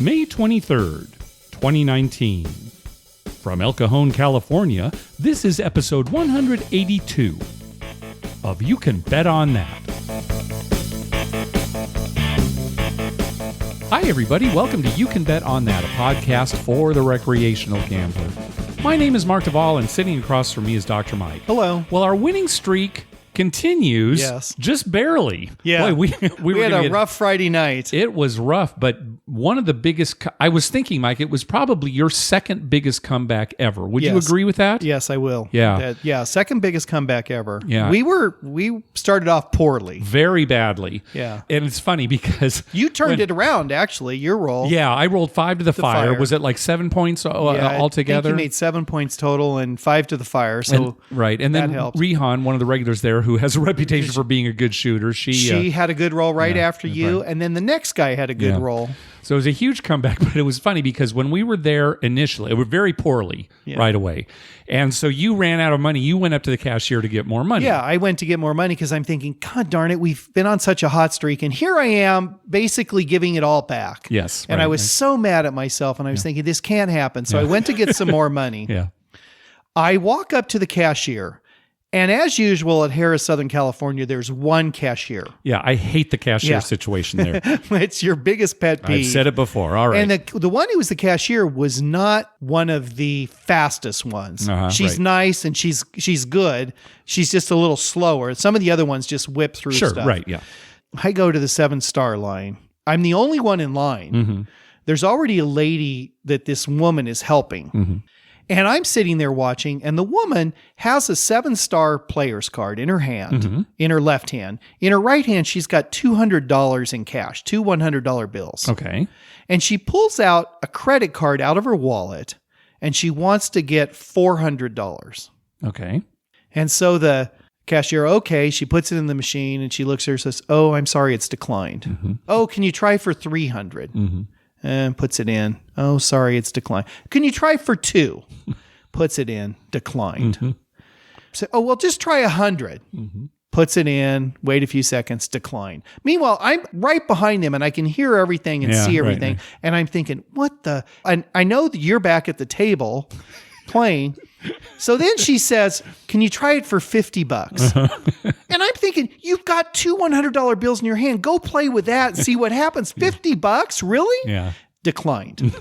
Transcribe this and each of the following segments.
May 23rd, 2019. From El Cajon, California, this is episode 182 of You Can Bet on That. Hi, everybody. Welcome to You Can Bet on That, a podcast for the recreational gambler. My name is Mark Duvall, and sitting across from me is Dr. Mike. Hello. Well, our winning streak continues, Yes. just barely. Yeah. Boy, we had a rough Friday night. It was rough, but one of the biggest... I was thinking, Mike, it was probably your second biggest comeback ever. Would you Yes. agree with that? Yes, I will. Yeah. Second biggest comeback ever. Yeah. We started off poorly. Very badly. Yeah. And it's funny because... You turned it around, actually, your roll. Yeah, I rolled 5 to the fire. fire. Was it like 7 points altogether? I think you made 7 points total and 5 to the fire. So right. And then helped. Rihan, one of the regulars there who has a reputation for being a good shooter, she had a good roll right after you, and then the next guy had a good roll. So it was a huge comeback, but it was funny because when we were there initially, it was very poorly right away. And so you ran out of money. You went up to the cashier to get more money. Yeah, I went to get more money because I'm thinking, God darn it, we've been on such a hot streak, and here I am basically giving it all back. Yes. And I was so mad at myself, and I was thinking, this can't happen. So I went to get some more money. Yeah. I walk up to the cashier, and as usual at Harrah, Southern California, there's one cashier. Yeah, I hate the cashier situation there. It's your biggest pet peeve. I've said it before. All right. And the one who was the cashier was not one of the fastest ones. She's nice and she's good. She's just a little slower. Some of the other ones just whip through stuff. Sure, right, yeah. I go to the 7-star line. I'm the only one in line. Mm-hmm. There's already a lady that this woman is helping. Mm-hmm. And I'm sitting there watching, and the woman has a 7-star player's card in her hand, in her left hand. In her right hand, she's got $200 in cash, two $100 bills. Okay. And she pulls out a credit card out of her wallet, and she wants to get $400. Okay. And so the cashier, she puts it in the machine, and she looks at her and says, "Oh, I'm sorry, it's declined." Mm-hmm. "Oh, can you try for $300? Mm-hmm. And puts it in. "Oh, sorry, it's declined." "Can you try for $2? Puts it in. Declined. Mm-hmm. So, "Oh, well, just try $100. Mm-hmm. Puts it in. Wait a few seconds. Declined. Meanwhile, I'm right behind him, and I can hear everything and see everything. Right. And I'm thinking, what the? And I know that you're back at the table playing. So then she says, "Can you try it for $50? And I'm thinking, you've got two $100 bills in your hand. Go play with that and see what happens. $50? Really? Yeah. Declined.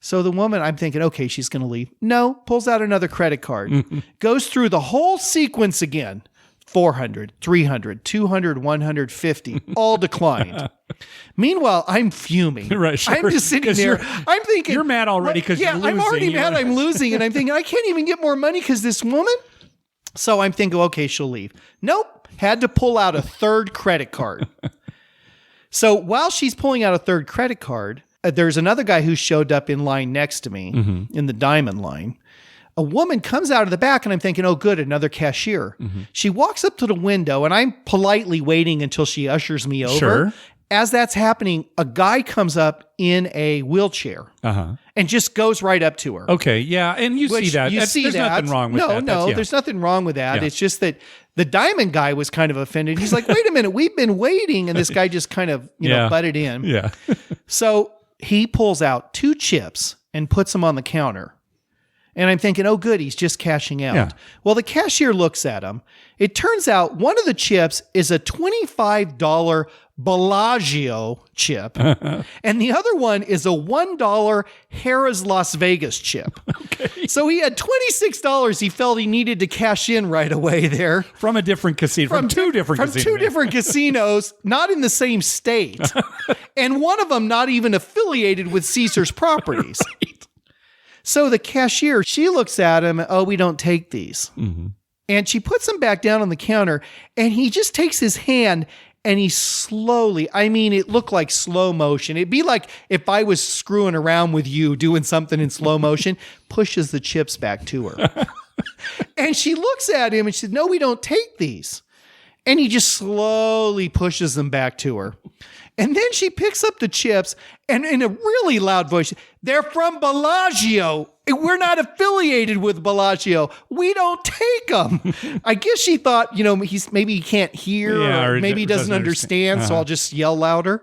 So the woman, I'm thinking, okay, she's going to leave. No, pulls out another credit card. Goes through the whole sequence again. 400, 300, 200, 150, all declined. Meanwhile, I'm fuming. Right, sure. I'm just sitting there. I'm thinking, you're mad already because you're losing. I'm already mad. I'm losing, and I'm thinking I can't even get more money because this woman. So I'm thinking, okay, she'll leave. Nope, had to pull out a third credit card. So while she's pulling out a third credit card, there's another guy who showed up in line next to me in the diamond line. A woman comes out of the back, and I'm thinking, oh, good, another cashier. She walks up to the window, and I'm politely waiting until she ushers me over. Sure. As that's happening, a guy comes up in a wheelchair and just goes right up to her. Okay, yeah, and you see that. There's nothing wrong with that. No, there's nothing wrong with that. Yeah. It's just that the diamond guy was kind of offended. He's like, wait a minute, we've been waiting. And this guy just kind of, butted in. Yeah. So he pulls out 2 chips and puts them on the counter. And I'm thinking, oh, good, he's just cashing out. Yeah. Well, the cashier looks at him. It turns out one of the chips is a $25 Bellagio chip, and the other one is a $1 Harrah's Las Vegas chip. Okay. So he had $26 he felt he needed to cash in right away there. From a different casino. From two different casinos. From 2 different casinos, not in the same state. And one of them not even affiliated with Caesar's Properties. Right. So the cashier, she looks at him, "Oh, we don't take these." And she puts them back down on the counter, and he just takes his hand and he slowly, it looked like slow motion. It'd be like if I was screwing around with you doing something in slow motion, pushes the chips back to her. And she looks at him and she said, "No, we don't take these." And he just slowly pushes them back to her. And then she picks up the chips and in a really loud voice, "They're from Bellagio. We're not affiliated with Bellagio. We don't take them. I guess she thought, maybe he can't hear or maybe he doesn't understand, so I'll just yell louder.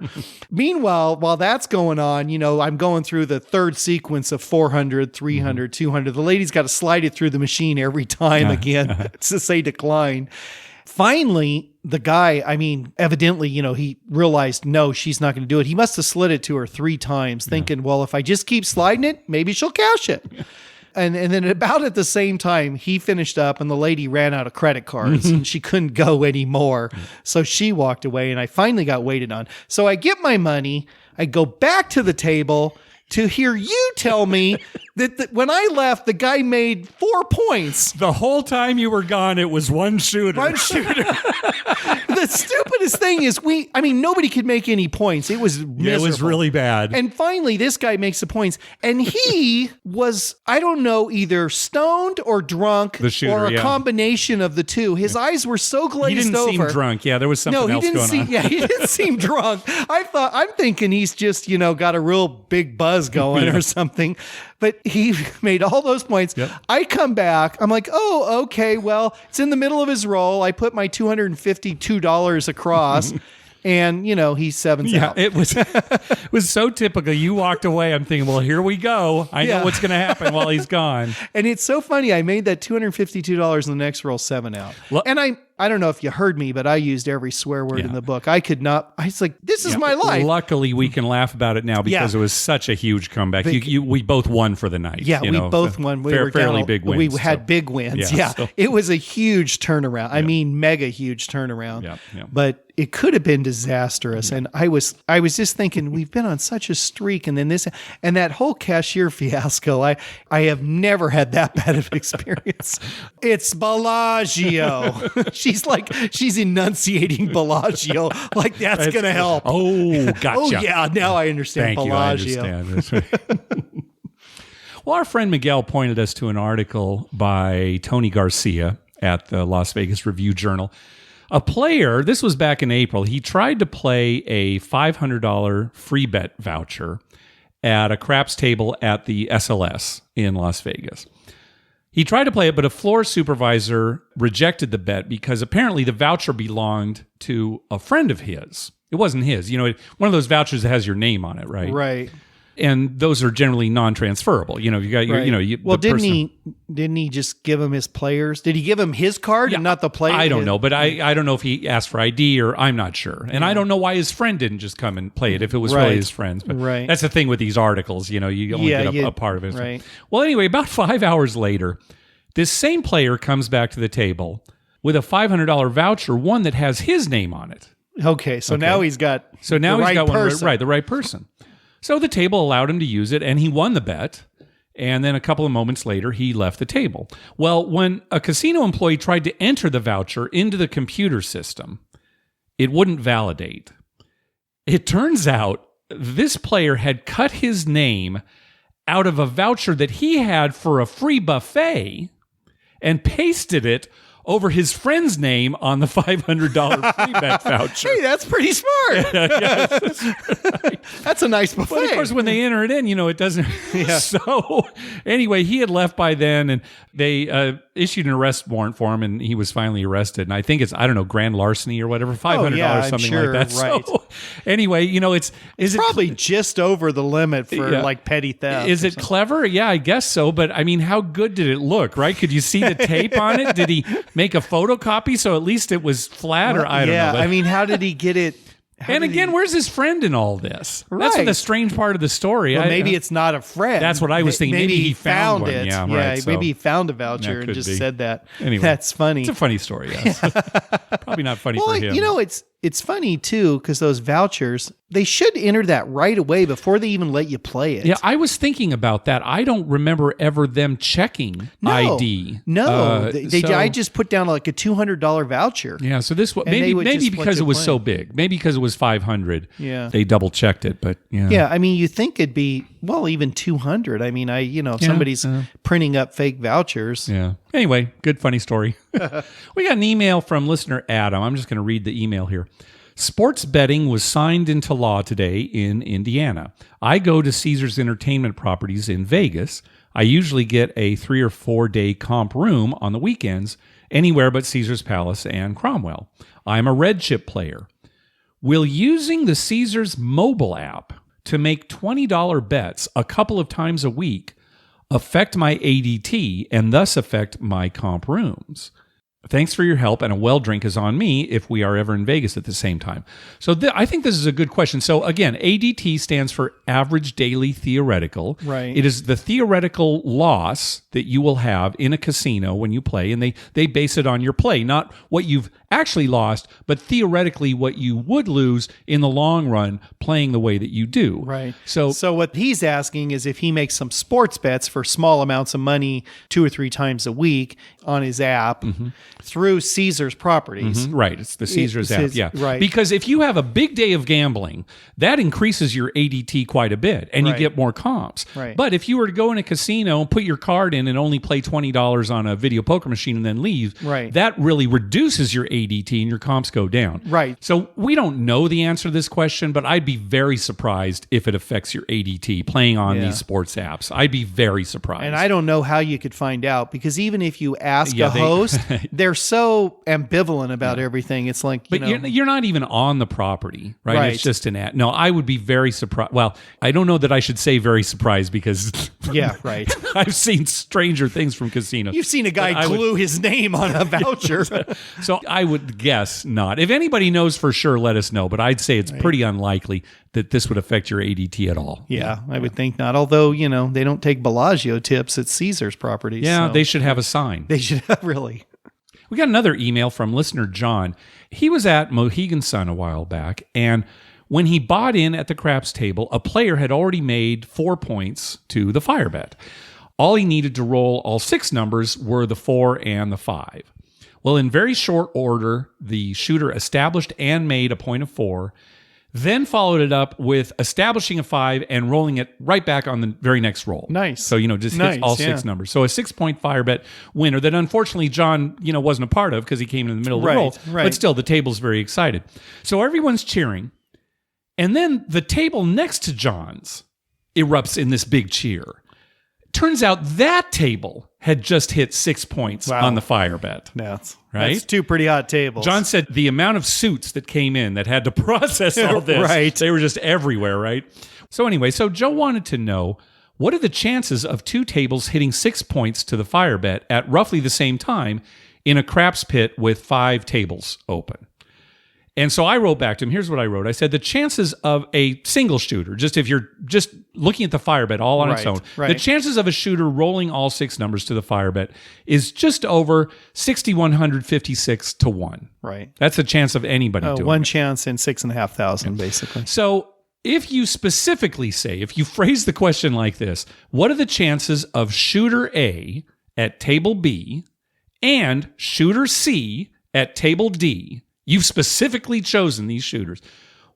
Meanwhile, while that's going on, I'm going through the third sequence of 400, 300, 200. The lady's got to slide it through the machine every time again to say decline. Finally, the guy, evidently, he realized, no, she's not going to do it. He must have slid it to her 3 times, thinking, well, if I just keep sliding it, maybe she'll cash it. And then about at the same time, he finished up and the lady ran out of credit cards and she couldn't go anymore. So she walked away and I finally got waited on. So I get my money. I go back to the table to hear you tell me that when I left, the guy made 4 points. The whole time you were gone, it was one shooter. The stupidest thing is nobody could make any points. It was miserable. It was really bad. And finally, this guy makes the points. And he was, I don't know, either stoned or drunk or a combination of the two. His eyes were so glazed over. He didn't seem drunk. Yeah, there was something else going on. Yeah, he didn't seem drunk. I'm thinking he's just, got a real big buzz going or something. But he made all those points. Yep. I come back. I'm like, oh, okay, well, it's in the middle of his roll. I put my $252 across. And, he sevens out. It was so typical. You walked away. I'm thinking, well, here we go. I know what's going to happen while he's gone. And it's so funny. I made that $252 in the next roll 7 out. And I don't know if you heard me, but I used every swear word in the book. I could not. I was like, this is my life. Luckily, we can laugh about it now because it was such a huge comeback. We both won for the night. Yeah, we both won. We were fairly big wins. We had big wins. Yeah. So. It was a huge turnaround. I mean, mega huge turnaround. Yeah. But it could have been disastrous. And I was just thinking, we've been on such a streak, and then this and that whole cashier fiasco. I have never had that bad of an experience. It's Bellagio. She's enunciating Bellagio like that's going to help. Oh, gotcha. Oh, yeah. Now I understand Bellagio. I understand. Well, our friend Miguel pointed us to an article by Tony Garcia at the Las Vegas Review-Journal. A player, this was back in April, he tried to play a $500 free bet voucher at a craps table at the SLS in Las Vegas. He tried to play it, but a floor supervisor rejected the bet because apparently the voucher belonged to a friend of his. It wasn't his. One of those vouchers that has your name on it, right? Right. And those are generally non-transferable. You got your, well, didn't he just give him his players? Did he give him his card and not the player? I don't know, but I don't know if he asked for ID or I'm not sure. And I don't know why his friend didn't just come and play it if it was really his friend's. But that's the thing with these articles. You only get a part of it. Right. Well, anyway, about 5 hours later, this same player comes back to the table with a $500 voucher, one that has his name on it. Okay, so now he's got the right person. So the table allowed him to use it, and he won the bet. And then a couple of moments later, he left the table. Well, when a casino employee tried to enter the voucher into the computer system, it wouldn't validate. It turns out this player had cut his name out of a voucher that he had for a free buffet and pasted it over his friend's name on the $500 free bet voucher. Hey, that's pretty smart. That's a nice buffet. But of course, when they enter it in, it doesn't. So anyway, he had left by then, and they issued an arrest warrant for him, and he was finally arrested. And I think it's, grand larceny or whatever, $500, something like that. Right. So anyway, it's probably just over the limit for petty theft. Is it clever? Yeah, I guess so. But how good did it look, right? Could you see the tape on it? Did he make a photocopy so at least it was flat? Or I don't know. But how did he get it? Where's his friend in all this? Right. That's the strange part of the story. Well, maybe it's not a friend. That's what I was thinking. Maybe he found one. it. Yeah, right. Maybe he found a voucher and just said that. Anyway, that's funny. It's a funny story, yes. Probably not funny for him. It's funny, too, because those vouchers, they should enter that right away before they even let you play it. Yeah, I was thinking about that. I don't remember ever them checking ID. No, I just put down like a $200 voucher. Yeah, so this maybe because it was so big. Maybe because it was $500. Yeah. They double checked it, but yeah. Yeah, you think it'd be, even $200. If somebody's printing up fake vouchers. Yeah. Anyway, good funny story. We got an email from listener Adam. I'm just going to read the email here. Sports betting was signed into law today in Indiana. I go to Caesars Entertainment Properties in Vegas. I usually get a 3 or 4 day comp room on the weekends, anywhere but Caesar's Palace and Cromwell. I'm a red chip player. Will using the Caesars mobile app to make $20 bets a couple of times a week affect my ADT and thus affect my comp rooms? Thanks for your help, and a well drink is on me if we are ever in Vegas at the same time. So I think this is a good question. So again, ADT stands for average daily theoretical. Right. It is the theoretical loss that you will have in a casino when you play, and they base it on your play, not what you've actually lost, but theoretically what you would lose in the long run playing the way that you do. Right. So what he's asking is if he makes some sports bets for small amounts of money 2 or 3 times a week on his app through Caesars properties. Right. It's the Caesars app. Yeah. Right. Because if you have a big day of gambling, that increases your ADT quite a bit and you Right. get more comps. Right. But if you were to go in a casino and put your card in and only play $20 on a video poker machine and then leave, Right. that really reduces your ADT and your comps go down. Right. So we don't know the answer to this question, but I'd be very surprised if it affects your ADT playing on Yeah. these sports apps. I'd be very surprised. And I don't know how you could find out, because even if you ask Yeah, a host, they're so ambivalent about everything. It's like, But you're not even on the property, right? Right. It's just an ad. No, I would be very surprised. Well, I don't know that I should say very surprised because yeah, right. I've seen stranger things from casinos. You've seen a guy But I would- glue his name on a voucher. So I would guess not. If anybody knows for sure, let us know. But I'd say it's pretty unlikely that this would affect your ADT at all. Yeah, I would think not. Although, they don't take Bellagio tips at Caesars properties. Yeah, so they should have a sign. they should have really. We got another email from listener John. He was at Mohegan Sun a while back, and when he bought in at the craps table, a player had already made 4 points to the fire bet. All he needed to roll all 6 numbers were the 4 and the 5. Well, in very short order, the shooter established and made a point of 4, then followed it up with establishing a 5 and rolling it right back on the very next roll. Nice. So, just Nice, hits all yeah. 6 numbers. So a 6-point fire bet winner that unfortunately John, wasn't a part of because he came in the middle of the Right, roll. right. But still, the table's very excited. So everyone's cheering. And then the table next to John's erupts in this big cheer. Turns out that table had just hit 6 points Wow. on the fire bet. That's Right? That's 2 pretty hot tables. John said the amount of suits that came in that had to process all this, Right. they were just everywhere, right? So anyway, Joe wanted to know, what are the chances of 2 tables hitting 6 points to the fire bet at roughly the same time in a craps pit with 5 tables open? And so I wrote back to him. Here's what I wrote. I said, the chances of a single shooter, just if you're just looking at the fire bet all on its Right, own, right. the chances of a shooter rolling all 6 numbers to the fire bet is just over 6,156 to 1. Right. That's the chance of anybody doing One it. chance in 6,500, basically. So if you specifically say, if you phrase the question like this, what are the chances of shooter A at table B and shooter C at table D? You've specifically chosen these shooters.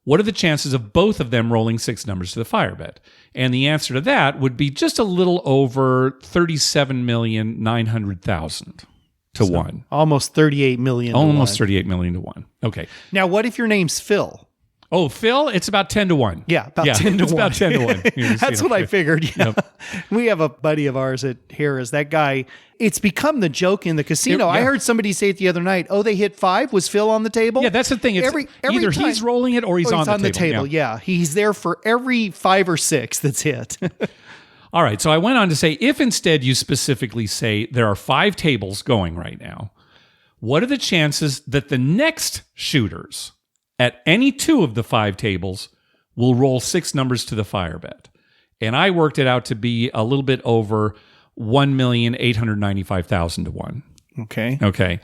What are the chances of both of them rolling 6 numbers to the fire bet? And the answer to that would be just a little over 37,900,000 to 1. Almost 38 million. to Almost one. 38 million to 1. Okay. Now, what if your name's Phil? Oh, Phil, it's about 10 to 1. Yeah, about 10 to it's 1. about 10 to 1. That's what I figured. Yeah. We have a buddy of ours at Harrah's. That guy, it's become the joke in the casino. Yeah. I heard somebody say it the other night. Oh, they hit 5? Was Phil on the table? Yeah, that's the thing. It's Every either time- he's rolling it or he's on the table. Yeah. He's there for every 5 or 6 that's hit. All right. So I went on to say, if instead you specifically say there are 5 tables going right now, what are the chances that the next shooters at any 2 of the 5 tables will roll 6 numbers to the fire bet? And I worked it out to be a little bit over 1,895,000 to 1. Okay. Okay.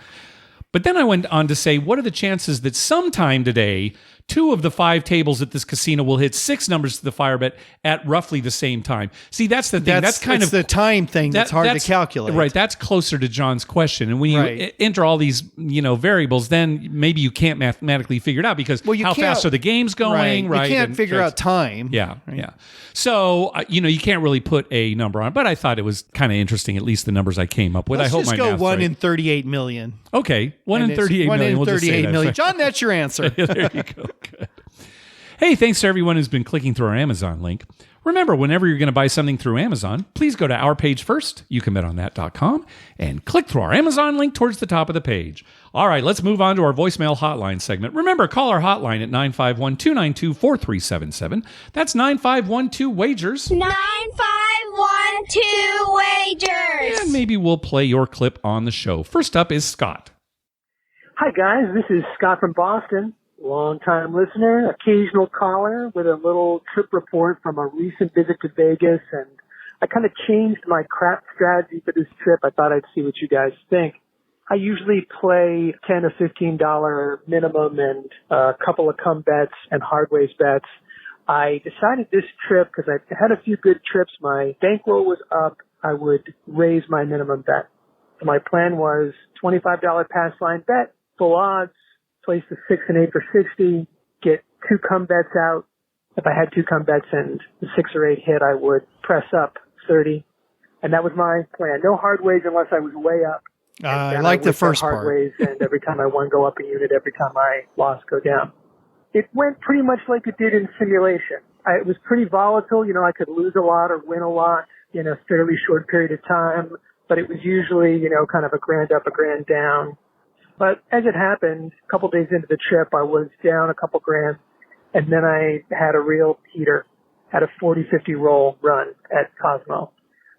But then I went on to say, what are the chances that sometime today, 2 of the 5 tables at this casino will hit 6 numbers to the fire bet at roughly the same time? See, that's the thing. That's kind it's of the time thing that's hard to calculate. Right. That's closer to John's question. And when you Right. enter all these, variables, then maybe you can't mathematically figure it out because Well, you how can't- fast are the games going? Right. You can't And figure that's- out time. Yeah. Yeah. So, you can't really put a number on it, but I thought it was kind of interesting, at least the numbers I came up with. Let's I hope just my go math's 1 right. in 38 million. Okay. 1 in And it's 38 1 million. in We'll just say 38 that. million. John, that's your answer. There you go. Good. Hey, thanks to everyone who's been clicking through our Amazon link. Remember, whenever you're going to buy something through Amazon, please go to our page first, youcanbetonthat.com, and click through our Amazon link towards the top of the page. All right, let's move on to our voicemail hotline segment. Remember, call our hotline at 951-292-4377. That's 9512-WAGERS. 9512-WAGERS. And maybe we'll play your clip on the show. First up is Scott. Hi, guys. This is Scott from Boston. Long-time listener, occasional caller with a little trip report from a recent visit to Vegas, and I kind of changed my crap strategy for this trip. I thought I'd see what you guys think. I usually play $10 or $15 minimum and a couple of come bets and hard ways bets. I decided this trip, because I had a few good trips, my bankroll was up, I would raise my minimum bet. So my plan was $25 pass line bet, full odds, place the 6 and 8 for 60, get 2 come bets out. If I had 2 come bets and the 6 or 8 hit, I would press up 30. And that was my plan. No hard ways unless I was way up. I like the first hard part. ways, and every time I won, go up a unit. Every time I lost, go down. It went pretty much like it did in simulation. It was pretty volatile. You know, I could lose a lot or win a lot in a fairly short period of time, but it was usually, you know, kind of a grand up, a grand down. But as it happened, a couple days into the trip, I was down a couple grand, and then I had a real heater, had a 40-50 roll run at Cosmo.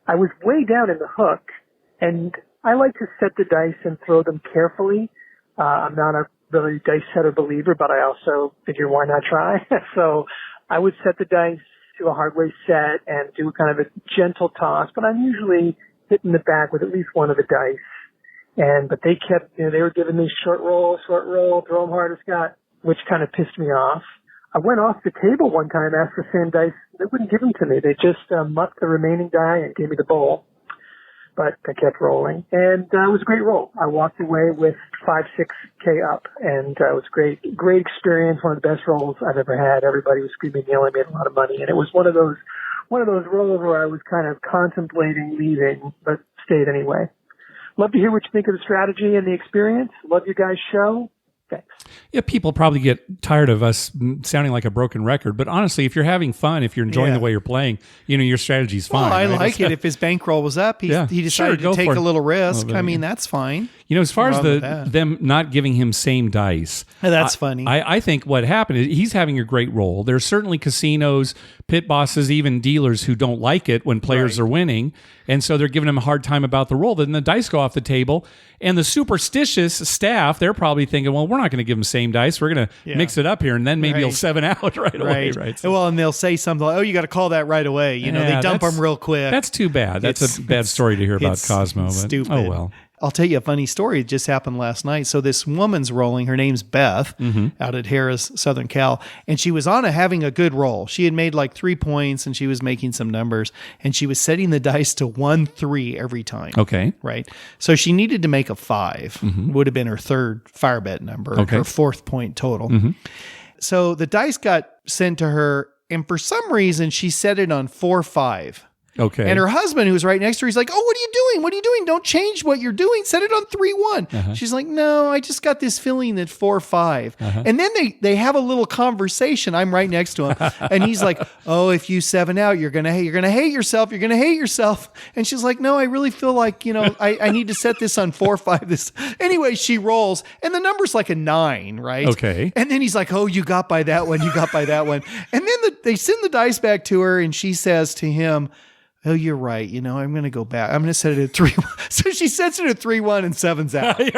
I was way down in the hook, and I like to set the dice and throw them carefully. I'm not a really dice setter believer, but I also figure why not try? So I would set the dice to a hard way set and do kind of a gentle toss, but I'm usually hitting the back with at least one of the dice. But they kept, you know, they were giving me short roll, throw them harder, Scott, which kind of pissed me off. I went off the table one time, asked for sand dice. They wouldn't give them to me. They just mucked the remaining die and gave me the bowl. But I kept rolling, and it was a great roll. I walked away with 5-6K up, and it was great experience. One of the best rolls I've ever had. Everybody was screaming, yelling, made a lot of money, and it was one of those rolls where I was kind of contemplating leaving, but stayed anyway. Love to hear what you think of the strategy and the experience. Love your guys' show. Thanks. Yeah, people probably get tired of us sounding like a broken record, but honestly, if you're having fun, if you're enjoying the way you're playing, you know, your strategy's fine. Well, I right? like it. If his bankroll was up, he decided to take a little risk. I mean, that's fine. You know, as far as them not giving him same dice. That's funny. I think what happened is he's having a great roll. There's certainly casinos, pit bosses, even dealers who don't like it when players are winning. And so they're giving him a hard time about the roll. Then the dice go off the table. And the superstitious staff, they're probably thinking, well, we're not going to give him same dice. We're going to mix it up here. And then maybe he'll 7 out right away. Right. So, well, and they'll say something like, oh, you got to call that right away. You know, they dump them real quick. That's too bad. That's a bad story to hear about Cosmo. But, stupid. Oh, well. I'll tell you a funny story. It just happened last night. So this woman's rolling. Her name's Beth out at Harrah's, Southern Cal. And she was having a good roll. She had made like 3 points and she was making some numbers. And she was setting the dice to 1-3 every time. Okay. Right. So she needed to make a 5. Would have been her third fire bet number. Her 4th point total. So the dice got sent to her. And for some reason, she set it on 4-5. Okay. And her husband, who was right next to her, he's like, oh, what are you doing? What are you doing? Don't change what you're doing. Set it on 3-1. She's like, no, I just got this feeling that 4-5. And then they have a little conversation. I'm right next to him. And he's like, oh, if you 7 out, you're going to hate yourself. You're going to hate yourself. And she's like, no, I really feel like, you know, I need to set this on 4-5. Anyway, she rolls and the number's like a 9, right? Okay. And then he's like, oh, you got by that one. You got by that one. And then they send the dice back to her and she says to him, oh, you're right. You know, I'm going to go back. I'm going to set it at 3-1. So she sets it at 3-1 and 7's out. It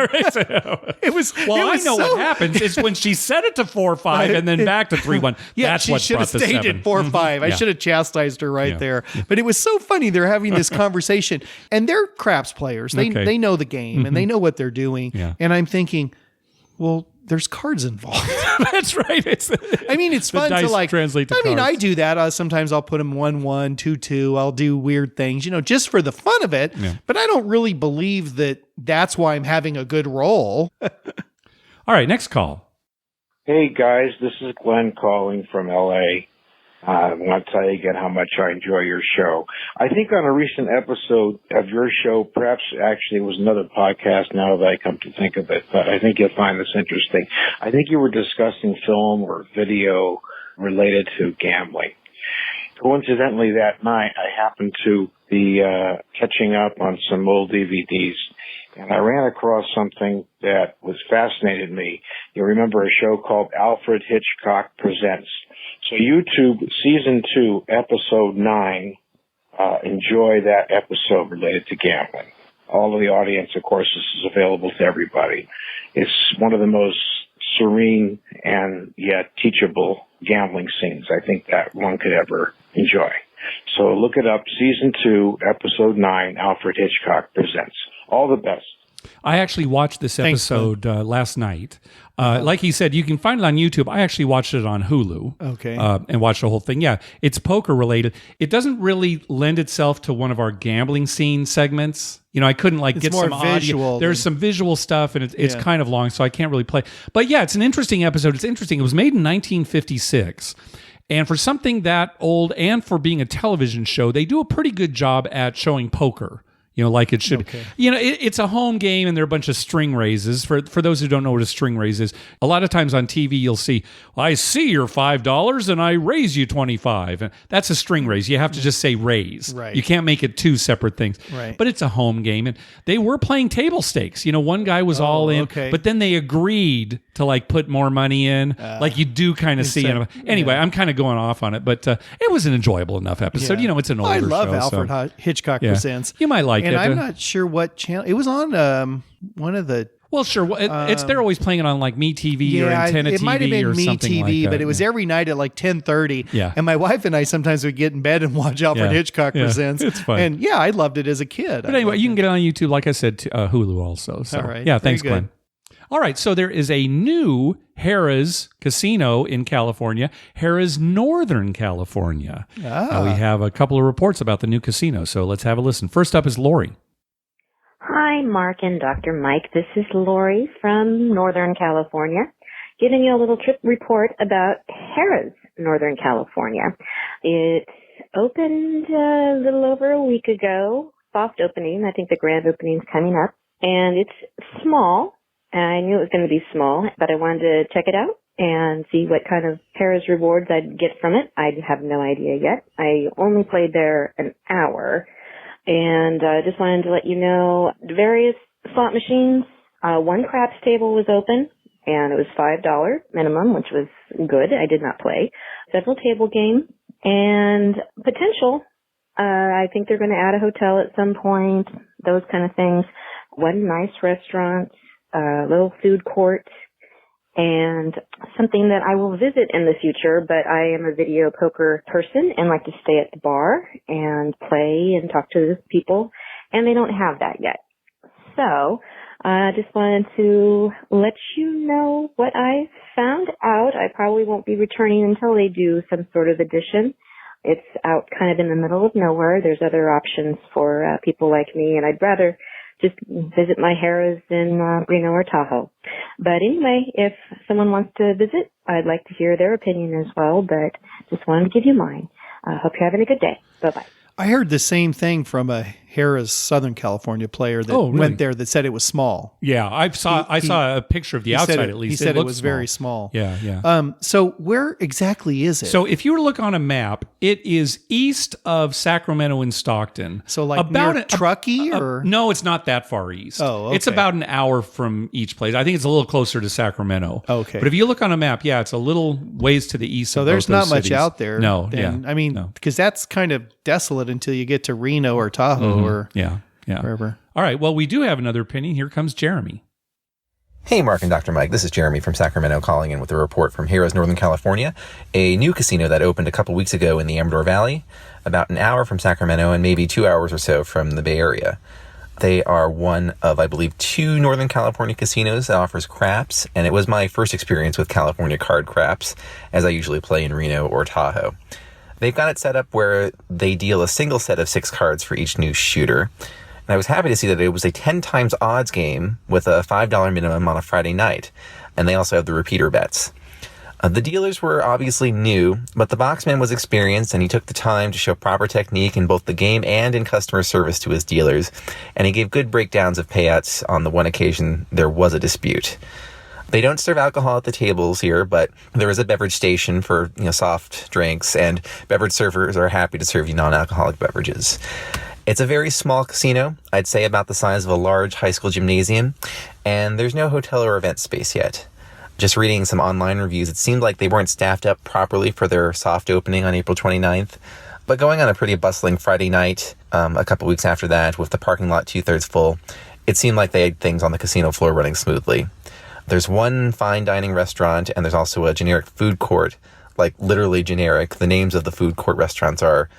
was. Well, I know what happens is when she set it to 4-5 and then back to 3-1. Yeah, that's she what should have brought the stayed 7. at 4-5. I should have chastised her there. But it was so funny. They're having this conversation, and they're craps players. They know the game and they know what they're doing. Yeah. And I'm thinking, well, there's cards involved. That's right. It's fun to like translate to cards. I do that. Sometimes I'll put them 1-1, 2-2. I'll do weird things, you know, just for the fun of it. Yeah. But I don't really believe that that's why I'm having a good roll. All right, next call. Hey guys, this is Glenn calling from LA. I want to tell you again how much I enjoy your show. I think on a recent episode of your show, perhaps actually it was another podcast now that I come to think of it, but I think you'll find this interesting. I think you were discussing film or video related to gambling. Coincidentally, that night, I happened to be catching up on some old DVDs, and I ran across something that was fascinated me. You remember a show called Alfred Hitchcock Presents. So YouTube, Season 2, Episode 9, enjoy that episode related to gambling. All of the audience, of course, this is available to everybody. It's one of the most serene and yet teachable gambling scenes I think that one could ever enjoy. So look it up, Season 2, Episode 9, Alfred Hitchcock Presents. All the best. I actually watched this episode last night. Like he said, you can find it on YouTube. I actually watched it on Hulu. Okay. And watched the whole thing. Yeah, it's poker related. It doesn't really lend itself to one of our gambling scene segments. You know, I couldn't get more some visual audio. There's some visual stuff, and it's kind of long, so I can't really play. But yeah, it's an interesting episode. It's interesting. It was made in 1956. And for something that old and for being a television show, they do a pretty good job at showing poker. You know, like it should. Okay. You know, it's a home game, and there are a bunch of string raises. For those who don't know what a string raise is, a lot of times on TV you'll see, I see your $5 and I raise you $25. And that's a string raise. You have to just say raise. Right. You can't make it two separate things. Right. But it's a home game, and they were playing table stakes. You know, one guy was all in, but then they agreed to put more money in, like you do kind of see. Anyway, I'm kind of going off on it, but it was an enjoyable enough episode. Yeah. You know, it's an older show. I love Alfred Hitchcock Presents. You might like it. And I'm not sure what channel. It was on one of the... Well, sure. They're always playing it on Me TV or Antenna TV. It might have been or Me something TV, like that. but it was every night at 10:30. Yeah. And my wife and I sometimes would get in bed and watch Alfred Hitchcock Presents. It's fun. And I loved it as a kid. But anyway, you can get it on YouTube, like I said, to Hulu also. So, all right. Yeah, thanks, Glenn. All right, so there is a new Harrah's casino in California, Harrah's Northern California. We have a couple of reports about the new casino, so let's have a listen. First up is Lori. Hi, Mark and Dr. Mike. This is Lori from Northern California, giving you a little trip report about Harrah's Northern California. It's opened a little over a week ago, soft opening. I think the grand opening's coming up, and it's small. I knew it was going to be small, but I wanted to check it out and see what kind of Harrah's rewards I'd get from it. I have no idea yet. I only played there an hour, and I just wanted to let you know the various slot machines. One craps table was open, and it was $5 minimum, which was good. I did not play. Several table games, and potential. I think they're going to add a hotel at some point, those kind of things. One nice restaurant. Little food court, and something that I will visit in the future, but I am a video poker person and like to stay at the bar and play and talk to people, and they don't have that yet. So I just wanted to let you know what I found out. I probably won't be returning until they do some sort of addition. It's out kind of in the middle of nowhere. There's other options for people like me, and I'd rather just visit my Harrah's in Reno or Tahoe. But anyway, if someone wants to visit, I'd like to hear their opinion as well, but just wanted to give you mine. Hope you're having a good day. Bye-bye. I heard the same thing from a Harrah's Southern California player that went there that said it was small. Yeah, I saw a picture of the outside at least. He said it was very small. Yeah. So where exactly is it? So if you were to look on a map, it is east of Sacramento and Stockton. So about near Truckee or? No, it's not that far east. Oh, okay. It's about an hour from each place. I think it's a little closer to Sacramento. Okay. But if you look on a map, it's a little ways to the east. So of there's both those not much cities. out there. No, then. I mean, because that's kind of desolate until you get to Reno or Tahoe or wherever. All right. Well, we do have another opinion. Here comes Jeremy. Hey, Mark and Dr. Mike. This is Jeremy from Sacramento calling in with a report from Harrah's Northern California, a new casino that opened a couple weeks ago in the Amador Valley, about an hour from Sacramento and maybe 2 hours or so from the Bay Area. They are one of, I believe, 2 Northern California casinos that offers craps, and it was my first experience with California card craps, as I usually play in Reno or Tahoe. They've got it set up where they deal a single set of 6 cards for each new shooter. And I was happy to see that it was a 10 times odds game with a $5 minimum on a Friday night. And they also have the repeater bets. The dealers were obviously new, but the boxman was experienced and he took the time to show proper technique in both the game and in customer service to his dealers. And he gave good breakdowns of payouts on the one occasion there was a dispute. They don't serve alcohol at the tables here, but there is a beverage station for soft drinks, and beverage servers are happy to serve you non-alcoholic beverages. It's a very small casino, I'd say about the size of a large high school gymnasium, and there's no hotel or event space yet. Just reading some online reviews, it seemed like they weren't staffed up properly for their soft opening on April 29th. But going on a pretty bustling Friday night, a couple weeks after that, with the parking lot 2/3 full, it seemed like they had things on the casino floor running smoothly. There's one fine dining restaurant, and there's also a generic food court, like literally generic. The names of the food court restaurants are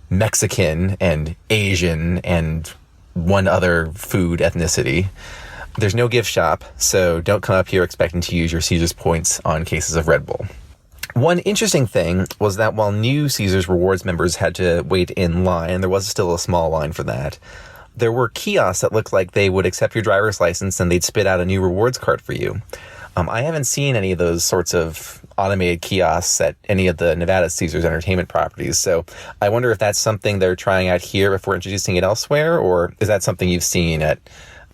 Mexican and Asian and one other food ethnicity. There's no gift shop, so don't come up here expecting to use your Caesars points on cases of Red Bull. One interesting thing was that while new Caesars Rewards members had to wait in line, and there was still a small line for that, there were kiosks that looked like they would accept your driver's license and they'd spit out a new rewards card for you. I haven't seen any of those sorts of automated kiosks at any of the Nevada Caesars entertainment properties, so I wonder if that's something they're trying out here before introducing it elsewhere, or is that something you've seen at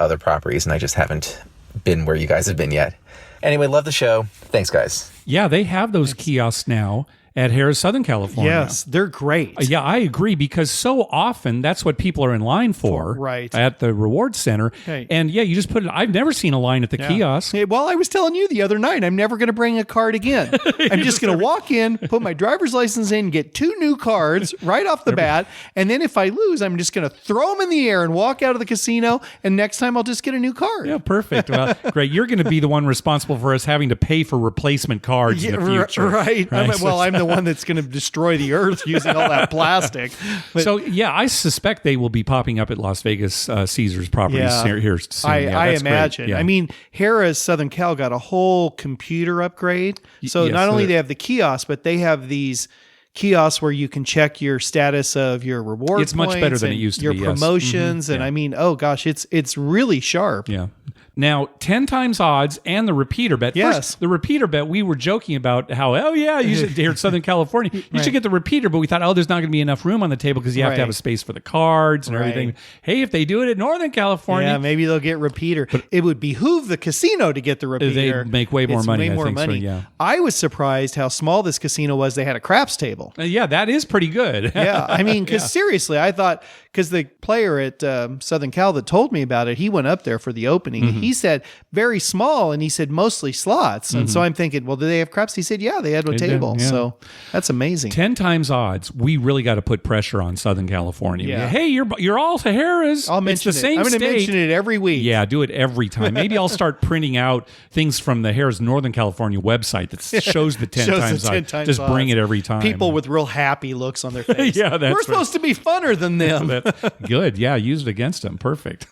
other properties and I just haven't been where you guys have been yet. Anyway, love the show. Thanks, guys. Yeah, they have those kiosks now at Harrah, Southern California. Yes, they're great. Yeah, I agree, because so often that's what people are in line for right. at the reward center. Okay. And yeah, you just put it, I've never seen a line at the kiosk. Hey, well, I was telling you the other night, I'm never going to bring a card again. I'm just going to walk in, put my driver's license in, get 2 new cards right off the bat. And then if I lose, I'm just going to throw them in the air and walk out of the casino. And next time I'll just get a new card. Yeah, perfect. Well, great. You're going to be the one responsible for us having to pay for replacement cards in the future. Right. I'm the one that's going to destroy the earth using all that plastic. But so yeah, I suspect they will be popping up at Las Vegas Caesars properties here soon. I imagine. Yeah. I mean, Harrah's Southern Cal got a whole computer upgrade. So not only they have the kiosk, but they have these kiosks where you can check your status of your reward It's much better than it used to be. Your promotions, and I mean, oh gosh, it's really sharp. Yeah. Now, 10 times odds and the repeater bet. Yes. First, the repeater bet, we were joking about how, you should, here in Southern California, you should get the repeater, but we thought, there's not going to be enough room on the table because you have to have a space for the cards and everything. Hey, if they do it at Northern California. Yeah, maybe they'll get repeater. But it would behoove the casino to get the repeater. They make way more money, way more money. So, yeah. I was surprised how small this casino was. They had a craps table. Yeah, that is pretty good. Yeah, I mean, because seriously, I thought, because the player at Southern Cal that told me about it, he went up there for the opening. Mm-hmm. He said very small, and he said mostly slots. And so I'm thinking, well, do they have craps? He said, yeah, they had a table. Yeah. So that's amazing. 10 times odds. We really got to put pressure on Southern California. Yeah. Hey, you're all Harrah's. I'll mention it's the same I'm going to state. mention it every week. Yeah, do it every time. Maybe I'll start printing out things from the Harrah's Northern California website that shows the 10 times odds. Just bring it every time. People with real happy looks on their face. Yeah, that's We're supposed to be funner than them. Good. Yeah, use it against them. Perfect.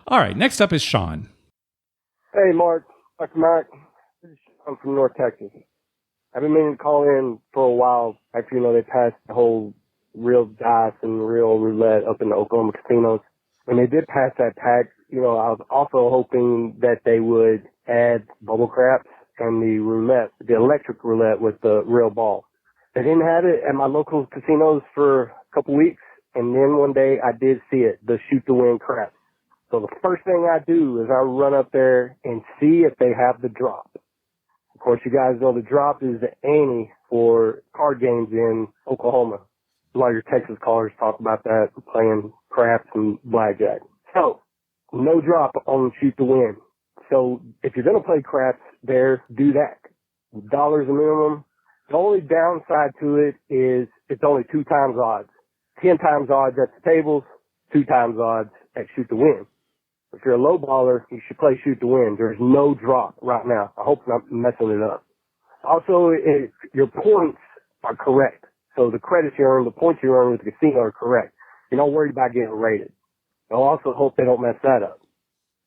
All right, next up is Sean. Hey, Mark. Dr. Mike. I'm from North Texas. I've been meaning to call in for a while after, they passed the whole real dice and real roulette up in the Oklahoma casinos. When they did pass that tax, I was also hoping that they would add bubble craps and the roulette, the electric roulette with the real ball. They didn't have it at my local casinos for a couple weeks, and then one day I did see it, the shoot to win craps. So the first thing I do is I run up there and see if they have the drop. Of course, you guys know the drop is the ante for card games in Oklahoma. A lot of your Texas callers talk about that, playing craps and blackjack. So, no drop on shoot to win. So, if you're going to play craps there, do that. $1 a minimum. The only downside to it is it's only 2 times odds. 10 times odds at the tables, 2 times odds at shoot to win. If you're a low baller, you should play shoot to win. There's no drop right now. I hope I'm not messing it up. Also, your points are correct. So the credits you earn, the points you earn with the casino are correct. You're not worried about getting rated. I also hope they don't mess that up.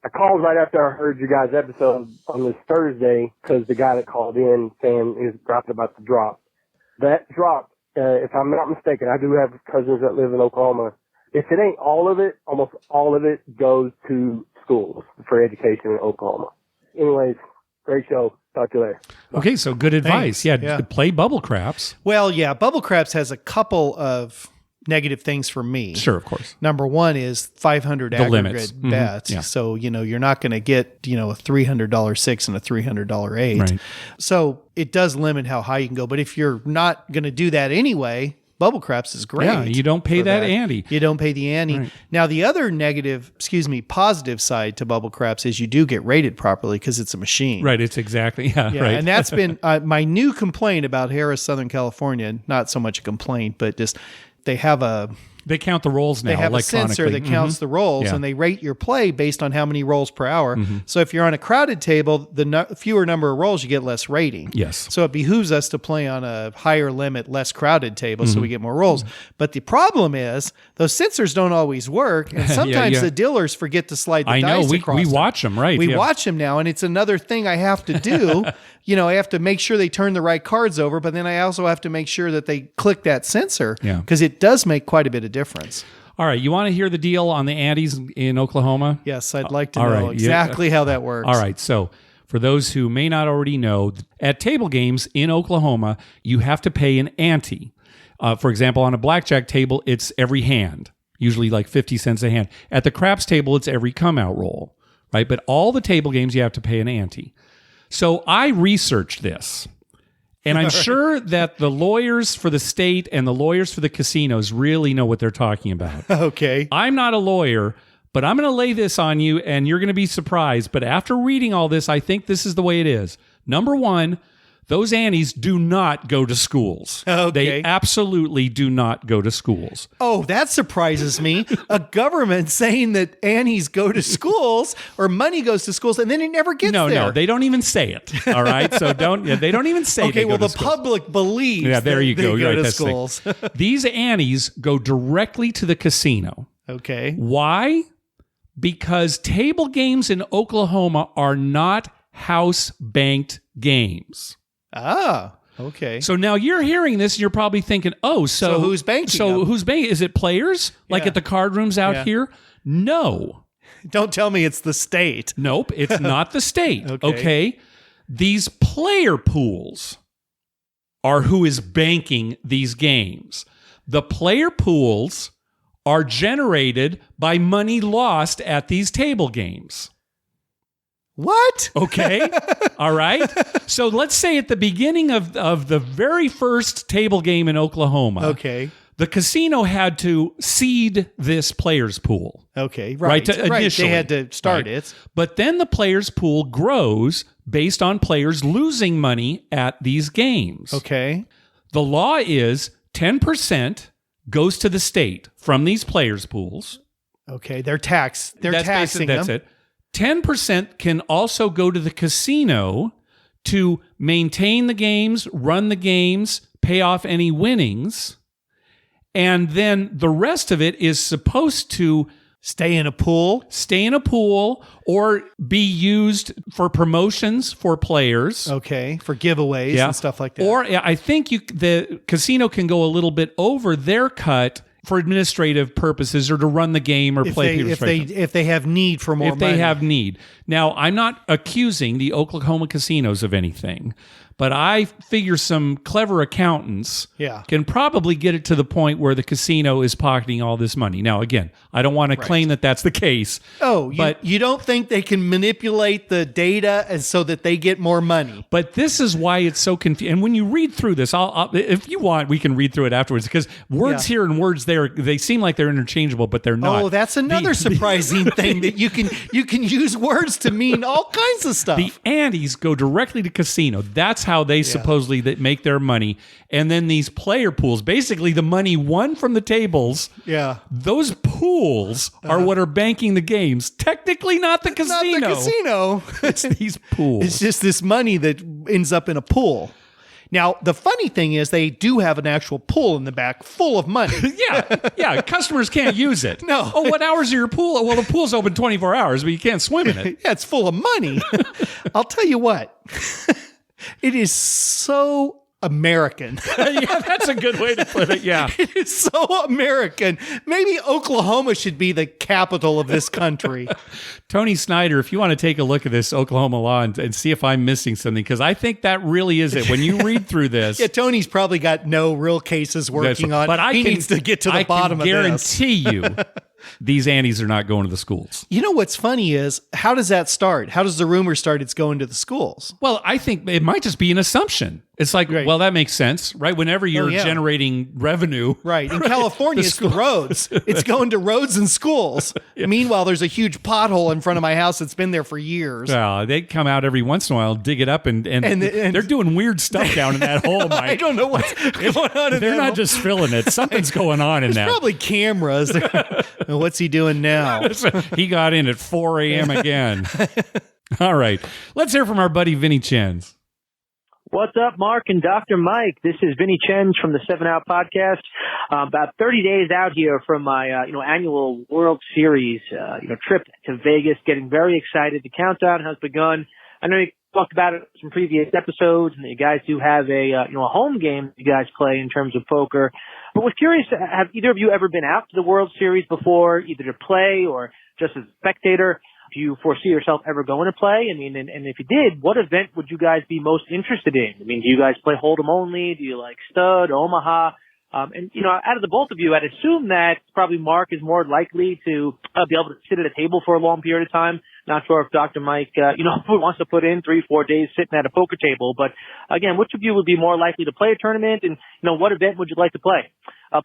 I called right after I heard your guys' episode on this Thursday because the guy that called in saying he was dropping about the drop. That drop, if I'm not mistaken, I do have cousins that live in Oklahoma. If it ain't all of it, almost all of it goes to schools for education in Oklahoma. Anyways, great show. Talk to you later. Okay, so good advice. Thanks. Yeah, play bubble craps. Well, yeah, bubble craps has a couple of negative things for me. Sure, of course. Number one is 500 The aggregate limits. bets. Yeah. So, you're not going to get, a $300 6 and a $300 8. Right. So it does limit how high you can go. But if you're not going to do that anyway, Bubble Craps is great. Yeah, you don't pay for that ante. You don't pay the ante. Right. Now, the other positive side to Bubble Craps is you do get rated properly because it's a machine. Right, it's exactly, Yeah, right. and that's been my new complaint about Harrah, Southern California. Not so much a complaint, but just they have They count the rolls now they have a electronically. sensor that counts the rolls, Yeah. and they rate your play based on how many rolls per hour. So if you're on a crowded table, the fewer number of rolls, you get less rating. Yes. So it behooves us to play on a higher limit, less crowded table so we get more rolls. But the problem is those sensors don't always work, and sometimes yeah. the dealers forget to slide the I know, dice we across them. watch them, right. We yeah. watch them now, and it's another thing I have to do. I have to make sure they turn the right cards over, but then I also have to make sure that they click that sensor Yeah. because it does make quite a bit of difference. All right, you want to hear the deal on the antes in Oklahoma? Yes, I'd like to All know right, exactly how that works. All right, so for those who may not already know, at table games in Oklahoma, you have to pay an ante. For example, on a blackjack table, it's every hand, usually like 50 cents a hand. At the craps table, it's every come-out roll, right? But all the table games, you have to pay an ante. So I researched this. And I'm sure that the lawyers for the state and the lawyers for the casinos really know what they're talking about. Okay. I'm not a lawyer, but I'm going to lay this on you and you're going to be surprised. But after reading all this, I think this is the way it is. Number one, those antes do not go to schools. Okay. They absolutely do not go to schools. Oh, that surprises me. A government saying that antes go to schools or money goes to schools, and then it never gets there. No, they don't even say it. All right, so they don't even say. Okay, they well, go the to schools. public believes. Yeah, there that you go. They You're right. to That's the thing. schools. These antes go directly to the casino. Okay. Why? Because table games in Oklahoma are not house banked games. Ah. Okay. So now you're hearing this and you're probably thinking, so who's banking So them? who's banking? Is it players like Yeah. at the card rooms out Yeah. here? No. Don't tell me it's the state. Nope. It's not the state. Okay. Okay. These player pools are who is banking these games. The player pools are generated by money lost at these table games. What? Okay. All right. So let's say at the beginning of the very first table game in Oklahoma, Okay. the casino had to seed this players pool. Okay. Right, Right. initially. They had to start Right. it. But then the players pool grows based on players losing money at these games. Okay. The law is 10% goes to the state from these players pools. Okay. They're taxing That's them. it. 10% can also go to the casino to maintain the games, run the games, pay off any winnings. And then the rest of it is supposed to Stay in a pool. or be used for promotions for players. Okay. For giveaways and stuff like that. Or I think the casino can go a little bit over their cut for administrative purposes or to run the game or play people's races. if they have need for more If money. they have need. Now, I'm not accusing the Oklahoma casinos of anything, but I figure some clever accountants Yeah. can probably get it to the point where the casino is pocketing all this money. Now, again, I don't want to claim that that's the case. Oh, but you don't think they can manipulate the data and so that they get more money? But this is why it's so confusing. And when you read through this, I'll if you want, we can read through it afterwards because words here and words there, they seem like they're interchangeable, but they're not. Oh, that's another surprising thing that you can use words to mean all kinds of stuff. The antes go directly to casino. That's how they supposedly that make their money. And then these player pools, basically the money won from the tables, those pools are what are banking the games. Technically not the casino. Not the casino. It's these pools. It's just this money that ends up in a pool. Now, the funny thing is they do have an actual pool in the back full of money. yeah. Customers can't use it. No. Oh, what hours are your pool? Well, the pool's open 24 hours, but you can't swim in it. Yeah, it's full of money. I'll tell you what. It is so American. Yeah, that's a good way to put it. Yeah. It is so American. Maybe Oklahoma should be the capital of this country. Tony Snyder, if you want to take a look at this Oklahoma law and see if I'm missing something, because I think that really is it. When you read through this. Yeah, Tony's probably got no real cases working on. But he needs to get to the bottom of this. I guarantee you these Annies are not going to the schools. You know what's funny is, how does that start? How does the rumor start it's going to the schools? Well, I think it might just be an assumption. It's like, well, that makes sense, right? Whenever you're generating revenue. Right. In California, it's the roads. It's going to roads and schools. Yeah. Meanwhile, there's a huge pothole in front of my house that's been there for years. Well, they come out every once in a while, dig it up, and they're doing weird stuff down in that hole, Mike. I don't know what's going on in They're not just filling it. Something's going on in there's that. Probably cameras. What's he doing now? He got in at 4 a.m. again. All right. Let's hear from our buddy Vinny Chens. What's up, Mark and Dr. Mike? This is Vinny Chens from the 7 Out Podcast. About 30 days out here from my, annual World Series, trip to Vegas. Getting very excited. The countdown has begun. I know you talked about it in some previous episodes, and you guys do have a home game you guys play in terms of poker. But was curious, have either of you ever been out to the World Series before, either to play or just as a spectator? Do you foresee yourself ever going to play? I mean, and if you did, what event would you guys be most interested in? I mean, do you guys play Hold'em only? Do you like Stud, Omaha? Out of the both of you, I'd assume that probably Mark is more likely to be able to sit at a table for a long period of time. Not sure if Dr. Mike, wants to put in 3-4 days sitting at a poker table. But again, which of you would be more likely to play a tournament? And, what event would you like to play?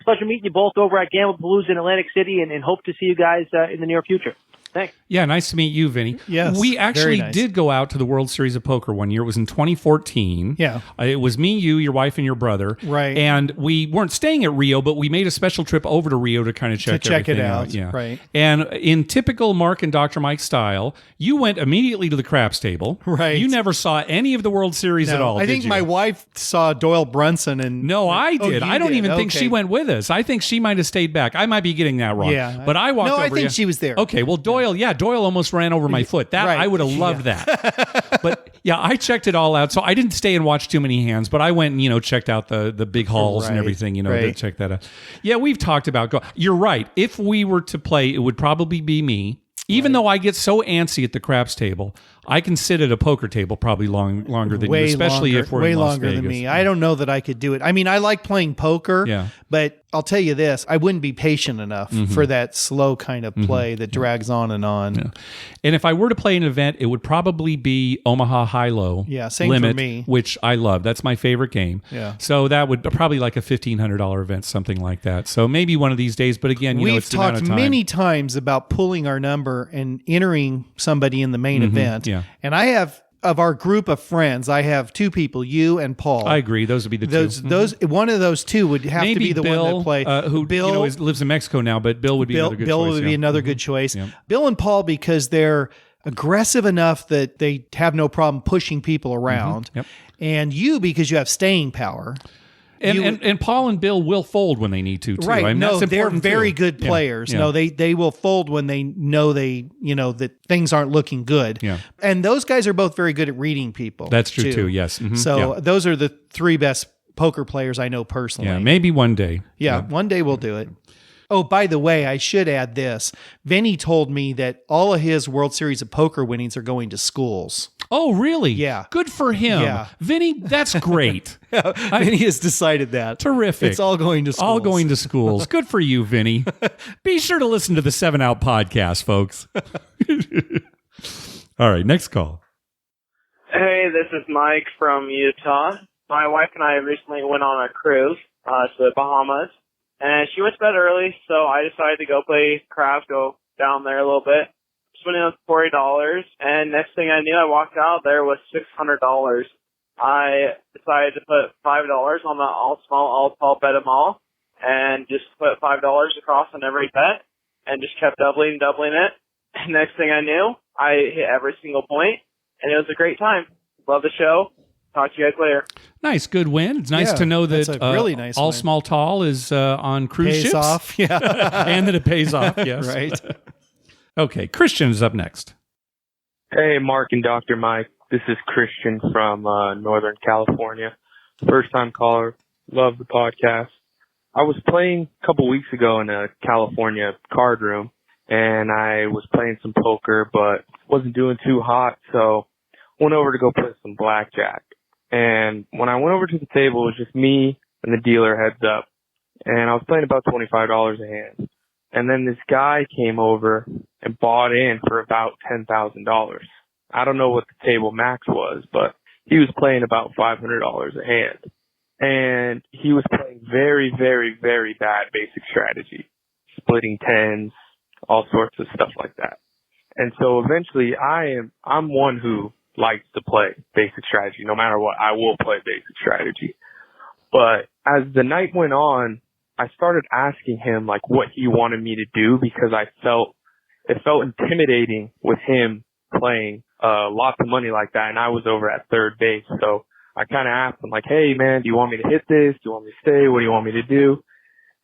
Pleasure meeting you both over at Gamblepalooza in Atlantic City, and hope to see you guys in the near future. Thanks. Yeah, nice to meet you, Vinny. Yes, we actually did go out to the World Series of Poker one year. It was in 2014. Yeah. It was me, you, your wife, and your brother. Right. And we weren't staying at Rio, but we made a special trip over to Rio to kind of check it out. Yeah. Right. And in typical Mark and Dr. Mike style, you went immediately to the craps table. Right. You never saw any of the World Series at all, I think my wife saw Doyle Brunson. And No, I did. I don't even think she went with us. I think she might have stayed back. I might be getting that wrong. Yeah. But I walked over. No, I think she was there. Okay, well, Doyle almost ran over my foot. That I would have loved that. But yeah, I checked it all out. So I didn't stay and watch too many hands, but I went and, checked out the big halls and everything, to check that out. Yeah, we've talked about you're right. If we were to play, it would probably be me. Even though I get so antsy at the craps table, I can sit at a poker table probably longer than you, especially if we're in Las Vegas. Way longer than me. I don't know that I could do it. I mean, I like playing poker, but I'll tell you this, I wouldn't be patient enough for that slow kind of play that drags on and on. Yeah. And if I were to play an event, it would probably be Omaha High-Low same Limit, for me. which I love. That's my favorite game. Yeah. So that would probably like a $1,500 event, something like that. So maybe one of these days, but again, we've it's the amount talked of time. many times about pulling our number and entering somebody in the main event. Yeah. And I have, of our group of friends, I have two people, you and Paul. I agree. Those would be the two. Those one of those two would have maybe to be the Bill, one that play. Who Bill lives in Mexico now, but Bill would be another good choice. Bill would be another good choice. Bill and Paul, because they're aggressive enough that they have no problem pushing people around. Yep. And you, because you have staying power. And Paul and Bill will fold when they need to, too. Right. I mean, no, that's they're important, very too. good players. Yeah. No, they will fold when they know that things aren't looking good. Yeah. And those guys are both very good at reading people. That's true, too. Yes. Mm-hmm. So those are the three best poker players I know personally. Yeah, maybe one day. Yeah, one day we'll do it. Oh, by the way, I should add this. Vinny told me that all of his World Series of Poker winnings are going to schools. Oh, really? Yeah. Good for him. Yeah. Vinny, that's great. Vinny has decided that. Terrific. It's all going to schools. All going to schools. Good for you, Vinny. Be sure to listen to the 7 Out podcast, folks. All right, next call. Hey, this is Mike from Utah. My wife and I recently went on a cruise to the Bahamas. And she went to bed early, so I decided to go play craps, go down there a little bit. Just went in with $40, and next thing I knew, I walked out there with $600. I decided to put $5 on the all small, all tall bet them all, and just put $5 across on every bet, and just kept doubling it. And next thing I knew, I hit every single point, and it was a great time. Love the show. Talk to you guys later. Nice, good win. It's nice to know that that's a really nice all win. small tall is on cruise Pays ships. off, yeah. And that it pays off, yes. Right. Okay, Christian is up next. Hey, Mark and Dr. Mike. This is Christian from Northern California. First time caller. Love the podcast. I was playing a couple weeks ago in a California card room, and I was playing some poker, but wasn't doing too hot, so went over to go play some blackjack. And when I went over to the table, it was just me and the dealer heads up, and I was playing about $25 a hand. And then this guy came over and bought in for about $10,000. I don't know what the table max was, but he was playing about $500 a hand. And he was playing very, very, very bad basic strategy, splitting tens, all sorts of stuff like that. And so eventually I'm one who likes to play basic strategy. No matter what, I will play basic strategy. But as the night went on, I started asking him like what he wanted me to do, because it felt intimidating with him playing lots of money like that, and I was over at third base. So I kind of asked him like, hey man, do you want me to hit this? Do you want me to stay? What do you want me to do?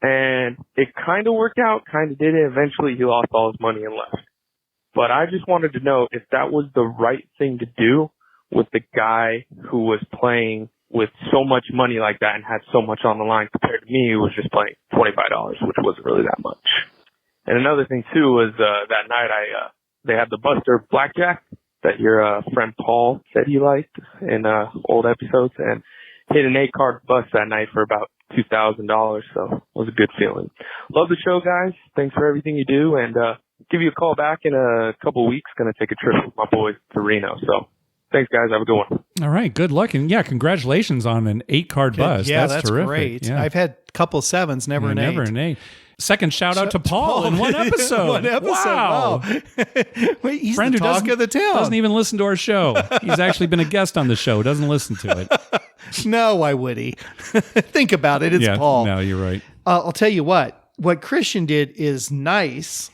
And it kind of worked out, kind of didn't. Eventually he lost all his money and left. But I just wanted to know if that was the right thing to do with the guy who was playing with so much money like that and had so much on the line, compared to me who was just playing $25, which wasn't really that much. And another thing too was that night they had the Buster Blackjack that your friend Paul said he liked in old episodes, and hit an 8-card bust that night for about $2,000, so it was a good feeling. Love the show, guys. Thanks for everything you do, and give you a call back in a couple of weeks. Going to take a trip with my boys to Reno, so thanks, guys. Have a good one. All right. Good luck. And yeah, congratulations on an 8-card bust. Yeah, that's terrific. Great. Yeah. I've had a couple 7s, never an 8. Never an 8. Second shout out to Paul in one episode. One episode. Wow. Wait, he's Friend the who talk of the town. Doesn't even listen to our show. He's actually been a guest on the show. Doesn't listen to it. No, why would he? Think about it. It's Paul. No, you're right. I'll tell you what Christian did is nice.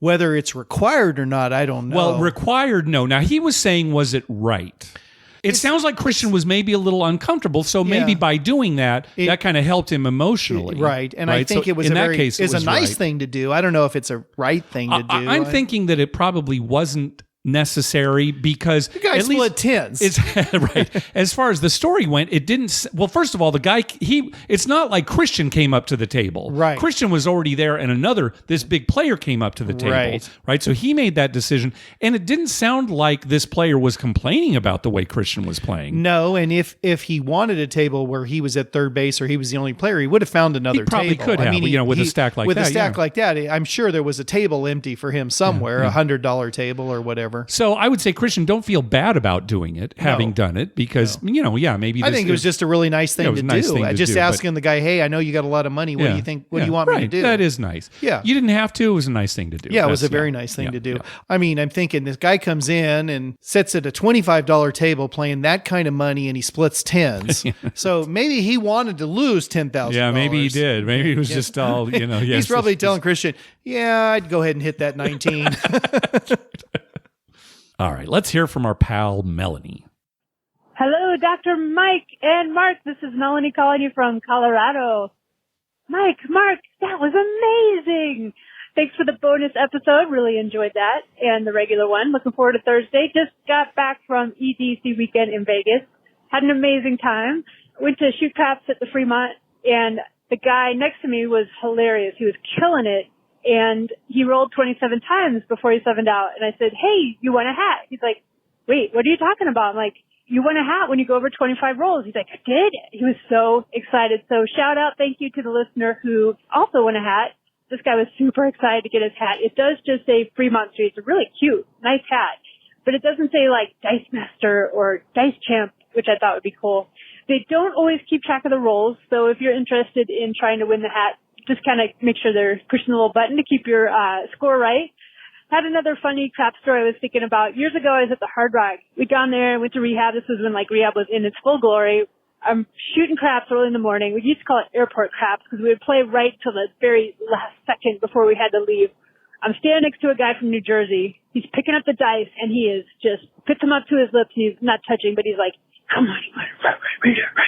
Whether it's required or not, I don't know. Well, required, no. Now, he was saying, was it right? It sounds like Christian was maybe a little uncomfortable, so maybe by doing that, that kind of helped him emotionally. Right, and I think it was a nice thing to do. I don't know if it's a right thing to do. I'm thinking that it probably wasn't necessary, because the guy split tens. It's right. As far as the story went, it didn't. Well, first of all, the guy it's not like Christian came up to the table. Right. Christian was already there, and this big player came up to the table. Right. So he made that decision, and it didn't sound like this player was complaining about the way Christian was playing. No, and if he wanted a table where he was at third base or he was the only player, he would have found another table. He probably could have, with a stack like that. With a stack like that, I'm sure there was a table empty for him somewhere, a $100 table or whatever. So I would say, Christian, don't feel bad about doing it, having done it, because, maybe I think it was just a really nice thing to do. Just asking the guy, hey, I know you got a lot of money. What do you think? What do you want me to do? That is nice. Yeah. You didn't have to. It was a nice thing to do. Yeah, it was a very nice thing to do. Yeah. I mean, I'm thinking this guy comes in and sits at a $25 table playing that kind of money, and he splits tens. So maybe he wanted to lose $10,000. Yeah, maybe he did. Maybe it was just all, He's probably telling Christian, yeah, I'd go ahead and hit that 19. All right, let's hear from our pal, Melanie. Hello, Dr. Mike and Mark. This is Melanie calling you from Colorado. Mark, that was amazing. Thanks for the bonus episode. Really enjoyed that. And the regular one. Looking forward to Thursday. Just got back from EDC weekend in Vegas. Had an amazing time. Went to shoot craps at the Fremont, and the guy next to me was hilarious. He was killing it. And he rolled 27 times before he sevened out. And I said, hey, you won a hat. He's like, wait, what are you talking about? I'm like, you won a hat when you go over 25 rolls. He's like, I did. He was so excited. So shout out, thank you to the listener who also won a hat. This guy was super excited to get his hat. It does just say Fremont Street. It's a really cute, nice hat. But it doesn't say like Dice Master or Dice Champ, which I thought would be cool. They don't always keep track of the rolls. So if you're interested in trying to win the hat, just kind of make sure they're pushing the little button to keep your score right. Had another funny crap story I was thinking about. Years ago, I was at the Hard Rock. We'd gone there, went to rehab. This was when rehab was in its full glory. I'm shooting craps early in the morning. We used to call it airport craps because we would play right till the very last second before we had to leave. I'm standing next to a guy from New Jersey. He's picking up the dice, and he is just puts them up to his lips. He's not touching, but he's like, come on,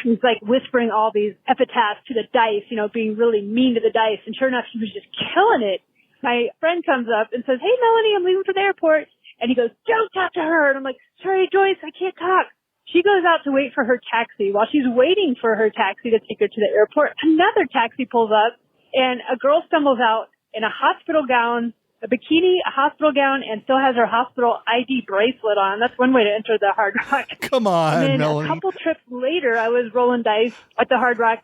he's like whispering all these epitaphs to the dice, being really mean to the dice. And sure enough, he was just killing it. My friend comes up and says, hey, Melanie, I'm leaving for the airport. And he goes, don't talk to her. And I'm like, sorry, Joyce, I can't talk. She goes out to wait for her taxi. While she's waiting for her taxi to take her to the airport, another taxi pulls up, and a girl stumbles out in a hospital gown, a bikini, a hospital gown, and still has her hospital ID bracelet on. That's one way to enter the Hard Rock. Come on, And then Melanie. a couple trips later, I was rolling dice at the Hard Rock,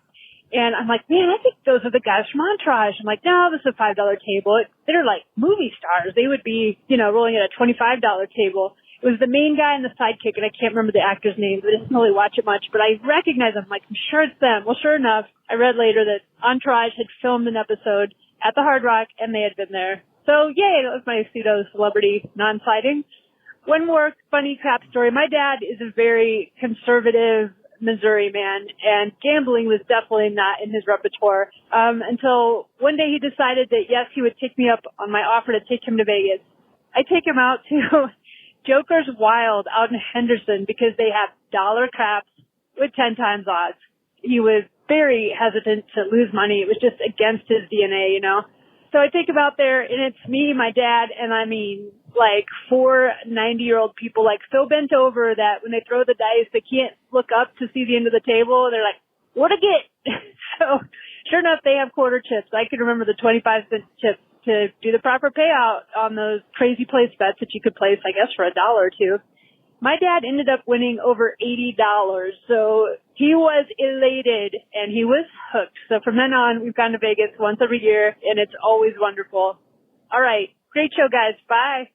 and I'm like, man, I think those are the guys from Entourage. I'm like, no, this is a $5 table. They're like movie stars. They would be, rolling at a $25 table. It was the main guy and the sidekick, and I can't remember the actor's name. I didn't really watch it much, but I recognize them. I'm like, I'm sure it's them. Well, sure enough, I read later that Entourage had filmed an episode at the Hard Rock, and they had been there. So, yay, that was my pseudo-celebrity non-sighting. One more funny crap story. My dad is a very conservative Missouri man, and gambling was definitely not in his repertoire until one day he decided that, yes, he would take me up on my offer to take him to Vegas. I take him out to Joker's Wild out in Henderson because they have dollar craps with 10 times odds. He was very hesitant to lose money. It was just against his DNA, So I take him out there, and it's me, my dad, and I mean, like 4 90-year-old people, like so bent over that when they throw the dice, they can't look up to see the end of the table. They're like, what a get? So sure enough, they have quarter chips. I can remember the 25-cent chips to do the proper payout on those crazy place bets that you could place, I guess, for $1 or $2. My dad ended up winning over $80, so he was elated and he was hooked. So from then on, we've gone to Vegas once every year, and it's always wonderful. All right, great show, guys. Bye.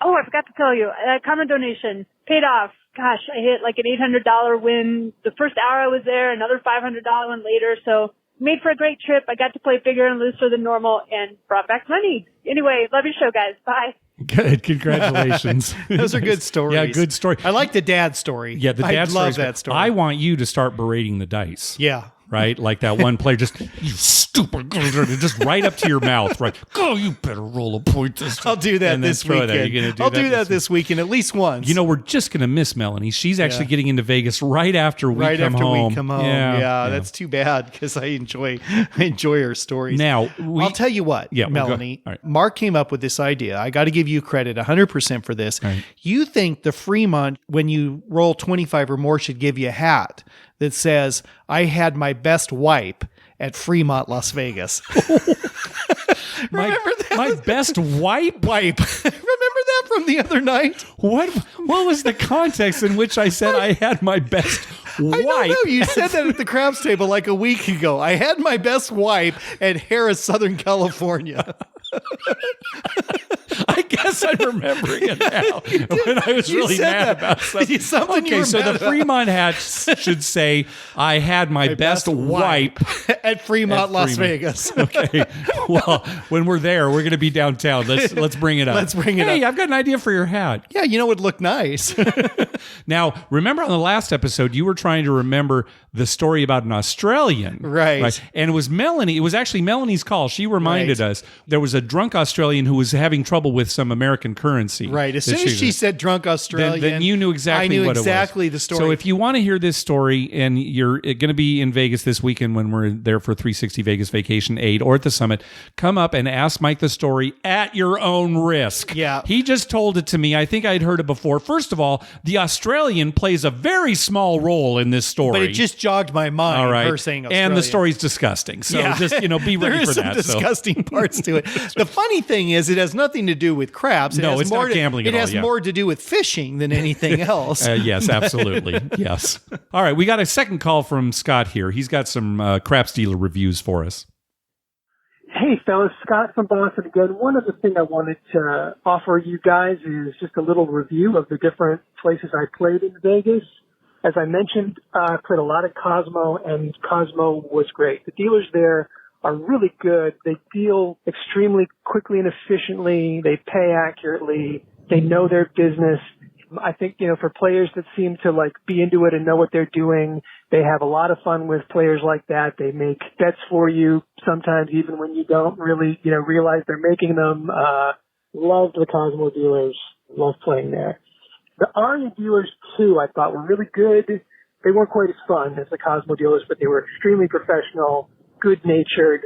Oh, I forgot to tell you, a common donation paid off. Gosh, I hit like an $800 win the first hour I was there, another $500 one later. So made for a great trip. I got to play bigger and looser than normal and brought back money. Anyway, love your show, guys. Bye. Good. Congratulations. Those are good stories. Yeah, good story. I like the dad story. Yeah, the dad I love that story. I want you to start berating the dice. Yeah. Right? Like that one player, just, you stupid, just right up to your mouth, right? Go, you better roll a point this time. I'll do that this weekend. I'll do that this weekend at least once. We're just going to miss Melanie. She's actually getting into Vegas right after we come home. Yeah, that's too bad because I enjoy her stories. Now, I'll tell you what, Melanie, right. Mark came up with this idea. I got to give you credit 100% for this. Right. You think the Fremont, when you roll 25 or more, should give you a hat that says, I had my best wipe at Fremont, Las Vegas. Remember that? My best wipe? Remember that from the other night? What was the context in which I said I had my best wipe? I don't know. You said that at the craps table like a week ago. I had my best wipe at Harrah, Southern California. I guess I'm remembering it now. When I was really mad about something. Okay, so the Fremont hat should say, I had my best wipe at Fremont, Las Vegas. Okay. Well, when we're there, we're going to be downtown. Let's bring it up. Hey, I've got an idea for your hat. Yeah, it would look nice. Now, remember on the last episode, you were trying to remember the story about an Australian. Right. And it was Melanie. It was actually Melanie's call. She reminded us there was a drunk Australian who was having trouble with some American currency. Right. As soon as she said drunk Australian, then you knew exactly what it was. I knew exactly the story. So if you want to hear this story, and you're going to be in Vegas this weekend when we're there for 360 Vegas Vacation 8 or at the Summit, come up and ask Mike the story at your own risk. Yeah. He just told it to me. I think I'd heard it before. First of all, the Australian plays a very small role in this story. But it just jogged my mind. All right. Her saying Australian. And the story's disgusting. So just, be ready for that. There is some disgusting parts to it. The funny thing is it has nothing to do with craps. No, it's not gambling at all. It has more to do with fishing than anything else. Yes, absolutely. Yes. All right. We got a second call from Scott here. He's got some craps dealer reviews for us. Hey, fellas, Scott from Boston again. One other thing I wanted to offer you guys is just a little review of the different places I played in Vegas. As I mentioned, I played a lot of Cosmo, and Cosmo was great. The dealers there are really good. They deal extremely quickly and efficiently. They pay accurately. They know their business. I think, for players that seem to be into it and know what they're doing, they have a lot of fun with players like that. They make bets for you sometimes even when you don't really, realize they're making them. Loved the Cosmo dealers. Love playing there. The Aria dealers too, I thought were really good. They weren't quite as fun as the Cosmo dealers, but they were extremely professional, good natured,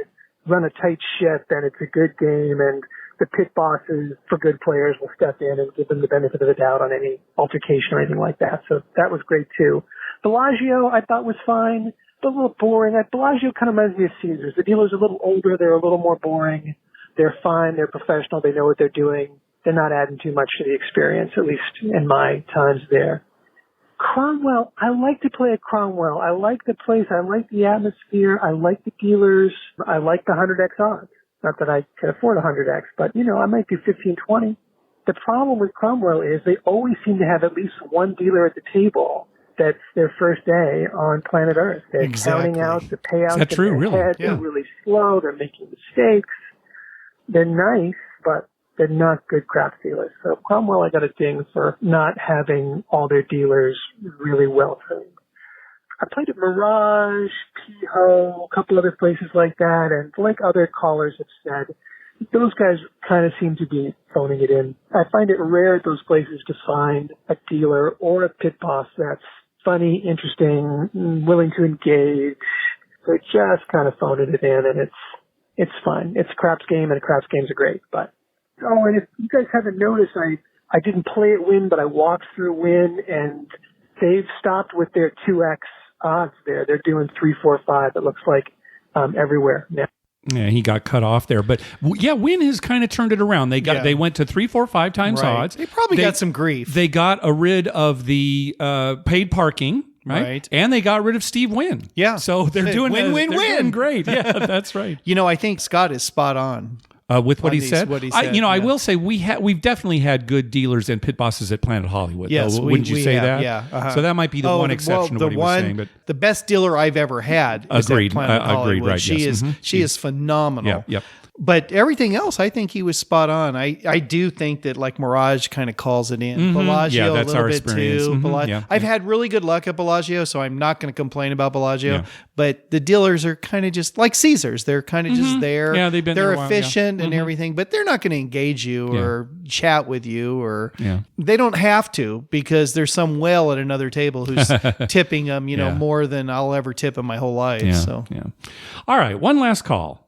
run a tight ship, and it's a good game. And the pit bosses for good players will step in and give them the benefit of the doubt on any altercation or anything like that. So that was great too. Bellagio I thought was fine, but a little boring. Bellagio kind of reminds me of Caesars. The dealers are a little older. They're a little more boring. They're fine. They're professional. They know what they're doing. They're not adding too much to the experience, at least in my times there. Cromwell, I like to play at Cromwell. I like the place. I like the atmosphere. I like the dealers. I like the 100x odds. Not that I can afford 100x, but, I might do 15, 20. The problem with Cromwell is they always seem to have at least one dealer at the table that's their first day on planet Earth. They're counting out the payouts. Is that true? In their Really? head. Yeah. They're really slow. They're making mistakes. They're nice, but they're not good craps dealers. So Cromwell, I got a ding for not having all their dealers really well trained. I played at Mirage, Piho, a couple other places like that, and like other callers have said, those guys kind of seem to be phoning it in. I find it rare at those places to find a dealer or a pit boss that's funny, interesting, willing to engage. They're just kind of phoning it in, and it's fine. It's a craps game, and craps games are great. But and if you guys haven't noticed, I didn't play at Win, but I walked through Win, and they've stopped with their 2x odds there. They're doing 3, 4, 5. It looks like everywhere now. Yeah, he got cut off there, but Win has kind of turned it around. They went to 3, 4, 5 times Right. odds. They probably got some grief. They got rid of the paid parking, right? And they got rid of Steve Wynn. Yeah. So they're doing win, win, they're win. doing great. Yeah, that's right. I think Scott is spot on. With what on he these- said, what he said, I yeah. will say we've definitely had good dealers and pit bosses at Planet Hollywood. Yes, though. Wouldn't you we say have, that? yeah. Uh-huh. So that might be the one exception to what he was saying. But the best dealer I've ever had is Agreed. at Planet Agreed, Hollywood. right, She yes. is she is phenomenal. Yep. But everything else, I think he was spot on. I do think that like Mirage kind of calls it in. Bellagio Yeah, a that's little our bit experience. too. Yeah. I've had really good luck at Bellagio, so I'm not going to complain about Bellagio. Yeah. But the dealers are kind of just like Caesars. They're kind of just there. Yeah, they've been They're there a while, yeah. efficient and everything, but they're not going to engage you Yeah. or chat with you or Yeah. they don't have to because there's some whale at another table who's tipping them, Yeah. more than I'll ever tip in my whole life. Yeah. So Yeah. All right, one last call.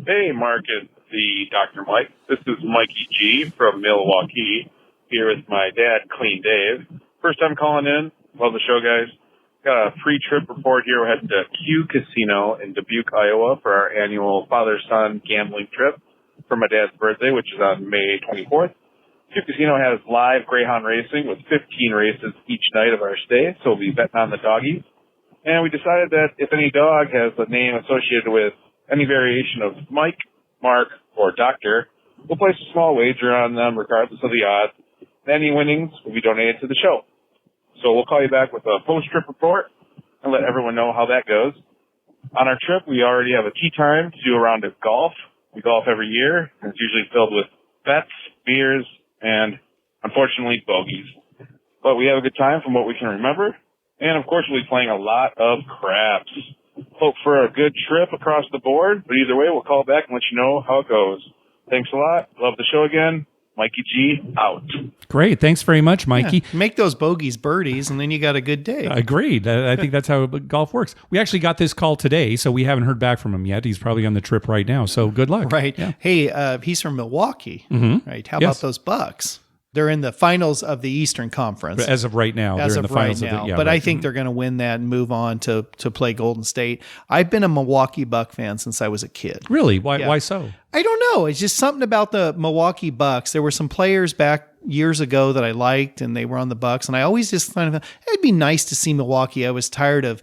Hey, Mark and the Dr. Mike. This is Mikey G from Milwaukee, here with my dad, Clean Dave. First time calling in. Love the show, guys. Got a free trip report here. We're heading to Q Casino in Dubuque, Iowa for our annual father-son gambling trip for my dad's birthday, which is on May 24th. Q Casino has live greyhound racing with 15 races each night of our stay, so we'll be betting on the doggies. And we decided that if any dog has a name associated with any variation of Mike, Mark, or Doctor, we'll place a small wager on them regardless of the odds. Any winnings will be donated to the show. So we'll call you back with a post-trip report and let everyone know how that goes. On our trip, we already have a tea time to do a round of golf. We golf every year, and it's usually filled with bets, beers, and, unfortunately, bogeys. But we have a good time from what we can remember. And, of course, we'll be playing a lot of craps. Hope for a good trip across the board, but either way, we'll call back and let you know how it goes. Thanks a lot. Love the show again. Mikey G, out. Great. Thanks very much, Mikey. yeah, make those bogeys birdies, and then you got a good day. Agreed. I think that's how golf works. We actually got this call today, so we haven't heard back from him yet. He's probably on the trip right now, so good luck. Right. Yeah. Hey, he's from Milwaukee. Mhm. Right. How Yes. about those Bucks? They're in the finals of the Eastern Conference. But as of right now, As they're in of the finals right of now. the yeah, but right. I think they're going to win that and move on to play Golden State. I've been a Milwaukee Buck fan since I was a kid. Really? Why Yeah. why so? I don't know. It's just something about the Milwaukee Bucks. There were some players back years ago that I liked, and they were on the Bucks. And I always just kind of, it'd be nice to see Milwaukee. I was tired of,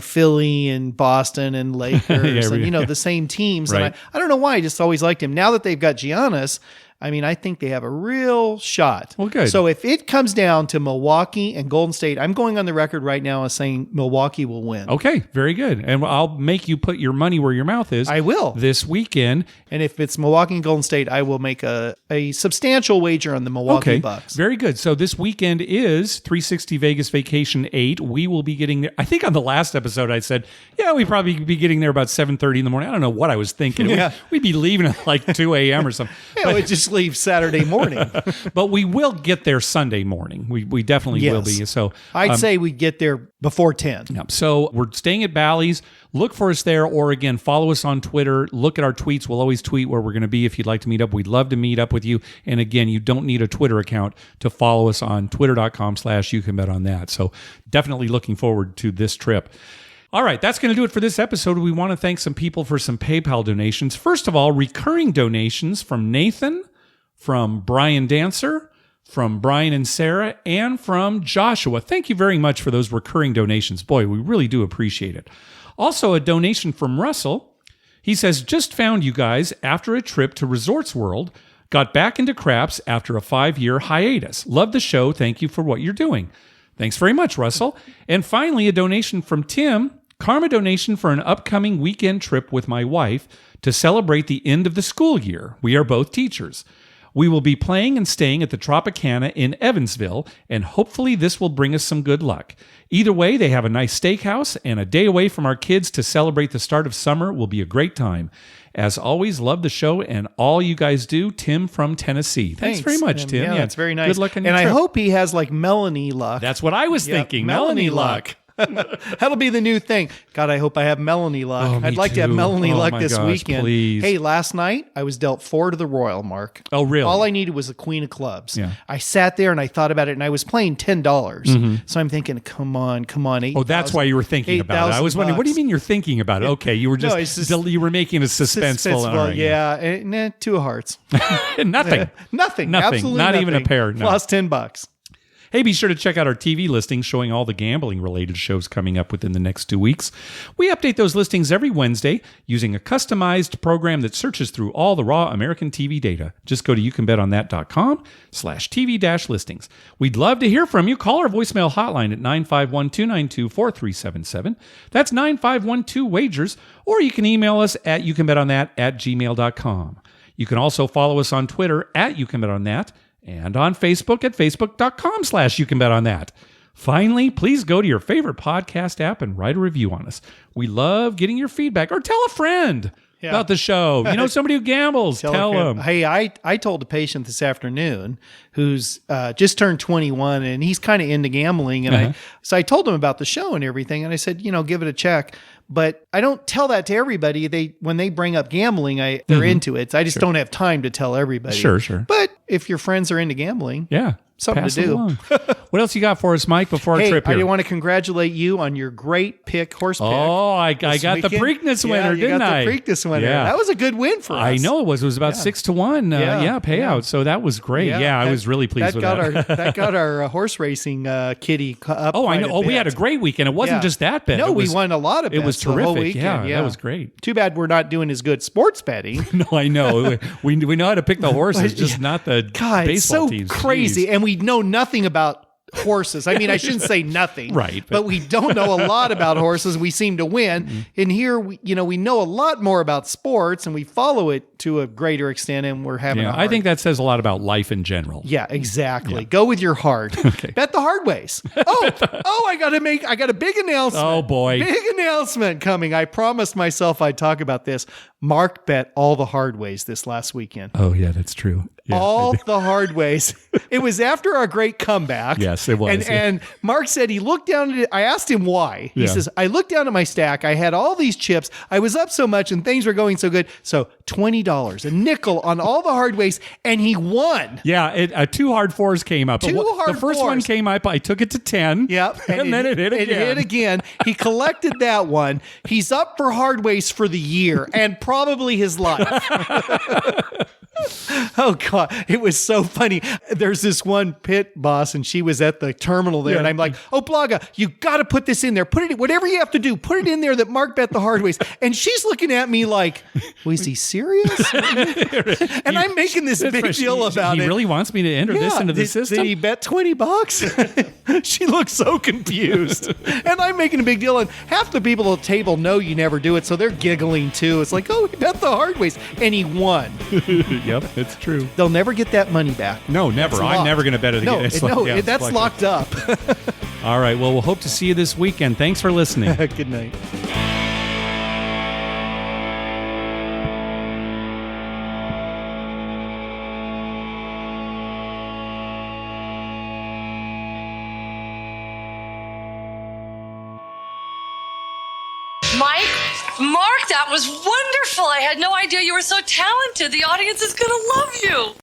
Philly and Boston and Lakers and, the same teams. Right. And I don't know why. I just always liked him. Now that they've got Giannis, I think they have a real shot. Well, good. So if it comes down to Milwaukee and Golden State, I'm going on the record right now as saying Milwaukee will win. Okay, very good. And I'll make you put your money where your mouth is. I will. This weekend. And if it's Milwaukee and Golden State, I will make a substantial wager on the Milwaukee Okay, Bucks. very good. So this weekend is 360 Vegas Vacation 8. We will be getting there. I think on the last episode I said, we'd probably be getting there about 7:30 in the morning. I don't know what I was thinking. Yeah. We'd be leaving at like 2 a.m. or something. It would just just leave Saturday morning. But we will get there Sunday morning. We definitely will be. So I'd say we get there before 10. Yeah. So we're staying at Bally's. Look for us there, or again, follow us on Twitter. Look at our tweets. We'll always tweet where we're going to be if you'd like to meet up. We'd love to meet up with you. And again, you don't need a Twitter account to follow us on twitter.com/youcanbetonThat. So definitely looking forward to this trip. All right, that's going to do it for this episode. We want to thank some people for some PayPal donations. First of all, recurring donations from Nathan, from Brian Dancer, from Brian and Sarah, and from Joshua. Thank you very much for those recurring donations. Boy, we really do appreciate it. Also, a donation from Russell. He says, just found you guys after a trip to Resorts World. Got back into craps after a 5-year hiatus. Love the show. Thank you for what you're doing. Thanks very much, Russell. And finally, a donation from Tim. Karma donation for an upcoming weekend trip with my wife to celebrate the end of the school year. We are both teachers. We will be playing and staying at the Tropicana in Evansville, and hopefully this will bring us some good luck. Either way, they have a nice steakhouse, and a day away from our kids to celebrate the start of summer will be a great time. As always, love the show and all you guys do. Tim from Tennessee. Thanks very much, Tim. Yeah, it's very nice. Good luck on your And trip. I hope he has like Melanie luck. That's what I was thinking. Melanie luck. That'll be the new thing. God, I hope I have Melanie luck. Oh, me I'd like to have too. Melanie Oh, luck my this gosh, weekend. please. Hey, last night I was dealt 4 to the Royal, Mark. Oh, really? All I needed was a Queen of Clubs. Yeah. I sat there and I thought about it, and I was playing $10. Mhm. So I'm thinking, come on, 8,000. Oh, that's why you were thinking about it. I was wondering, what do you mean you're thinking about it? Okay, you were No, just, it's just you were making it suspenseful. All right, yeah. 2 hearts. Nothing. Nothing. Nothing. Absolutely Not nothing. even a pair. No. Lost $10. Hey, be sure to check out our TV listings showing all the gambling-related shows coming up within the next 2 weeks. We update those listings every Wednesday using a customized program that searches through all the raw American TV data. Just go to youcanbetonThat.com/TV-listings. We'd love to hear from you. Call our voicemail hotline at 951-292-4377. That's 9512-WAGERS. Or you can email us at youcanbetonThat@gmail.com. You can also follow us on Twitter at youcanbetonThat. And on Facebook at facebook.com/youcanbetonThat. Finally, please go to your favorite podcast app and write a review on us. We love getting your feedback. Or tell a friend about the show. You know, somebody who gambles. Tell them. Hey, I told a patient this afternoon who's just turned 21, and he's kind of into gambling. And so I told him about the show and everything. And I said, give it a check. But I don't tell that to everybody. When they bring up gambling, they're into it. So I just don't have time to tell everybody. Sure. But if your friends are into gambling, something pass to it do. along. What else you got for us, Mike, before our trip here? I want to congratulate you on your great horse pick. Oh, I got the Preakness winner, didn't I? You got the Preakness winner. Yeah. That was a good win for us. I know it was. It was about 6-1 payout. So that was great. Yeah, I was really pleased with that. That got our horse racing kitty up. Oh, I know. Oh, we had a great weekend. It wasn't just that bet. No, we won a lot of bets. It was the whole terrific. weekend. That was great. Too bad we're not doing as good sports betting. No, I know. we know how to pick the horses, just not the God, baseball it's so teams. crazy. Jeez. And we know nothing about horses. I mean, I shouldn't say nothing, right? But we don't know a lot about horses. We seem to win. And here, we know a lot more about sports, and we follow it to a greater extent. And we're having. I think that says a lot about life in general. Yeah, exactly. Go with your heart. Okay. Bet the hard ways. I got a big announcement. Oh boy, big announcement coming. I promised myself I'd talk about this. Mark bet all the hard ways this last weekend. Oh yeah, that's true. Yeah, all the hard ways. It was after our great comeback. Yes, it was. And Mark said he looked down at it. I asked him why. He says, I looked down at my stack. I had all these chips. I was up so much and things were going so good. So $20, a nickel on all the hard ways. And he won. Yeah, 2 hard fours came up. The first one came up. I took it to 10. Yep. And then it hit again. It hit again. He collected that one. He's up for hard ways for the year and probably his life. Oh God, it was so funny. There's this one pit boss, and she was at the terminal there, and I'm like, "Oh, Blaga, you got to put this in there. Put it, whatever you have to do. Put it in there that Mark bet the hard ways." And she's looking at me like, "Well, is he serious?" And I'm making this big deal about it. He really wants me to enter this into the system. Did he bet $20? She looks so confused, and I'm making a big deal. And half the people at the table know you never do it, so they're giggling too. It's like, "Oh, he bet the hard ways, and he won." Yep, it's true. They'll never get that money back. No, never. I'm never going to bet it again. That's locked up. All right. Well, we'll hope to see you this weekend. Thanks for listening. Good night. That was wonderful. I had no idea you were so talented. The audience is going to love you.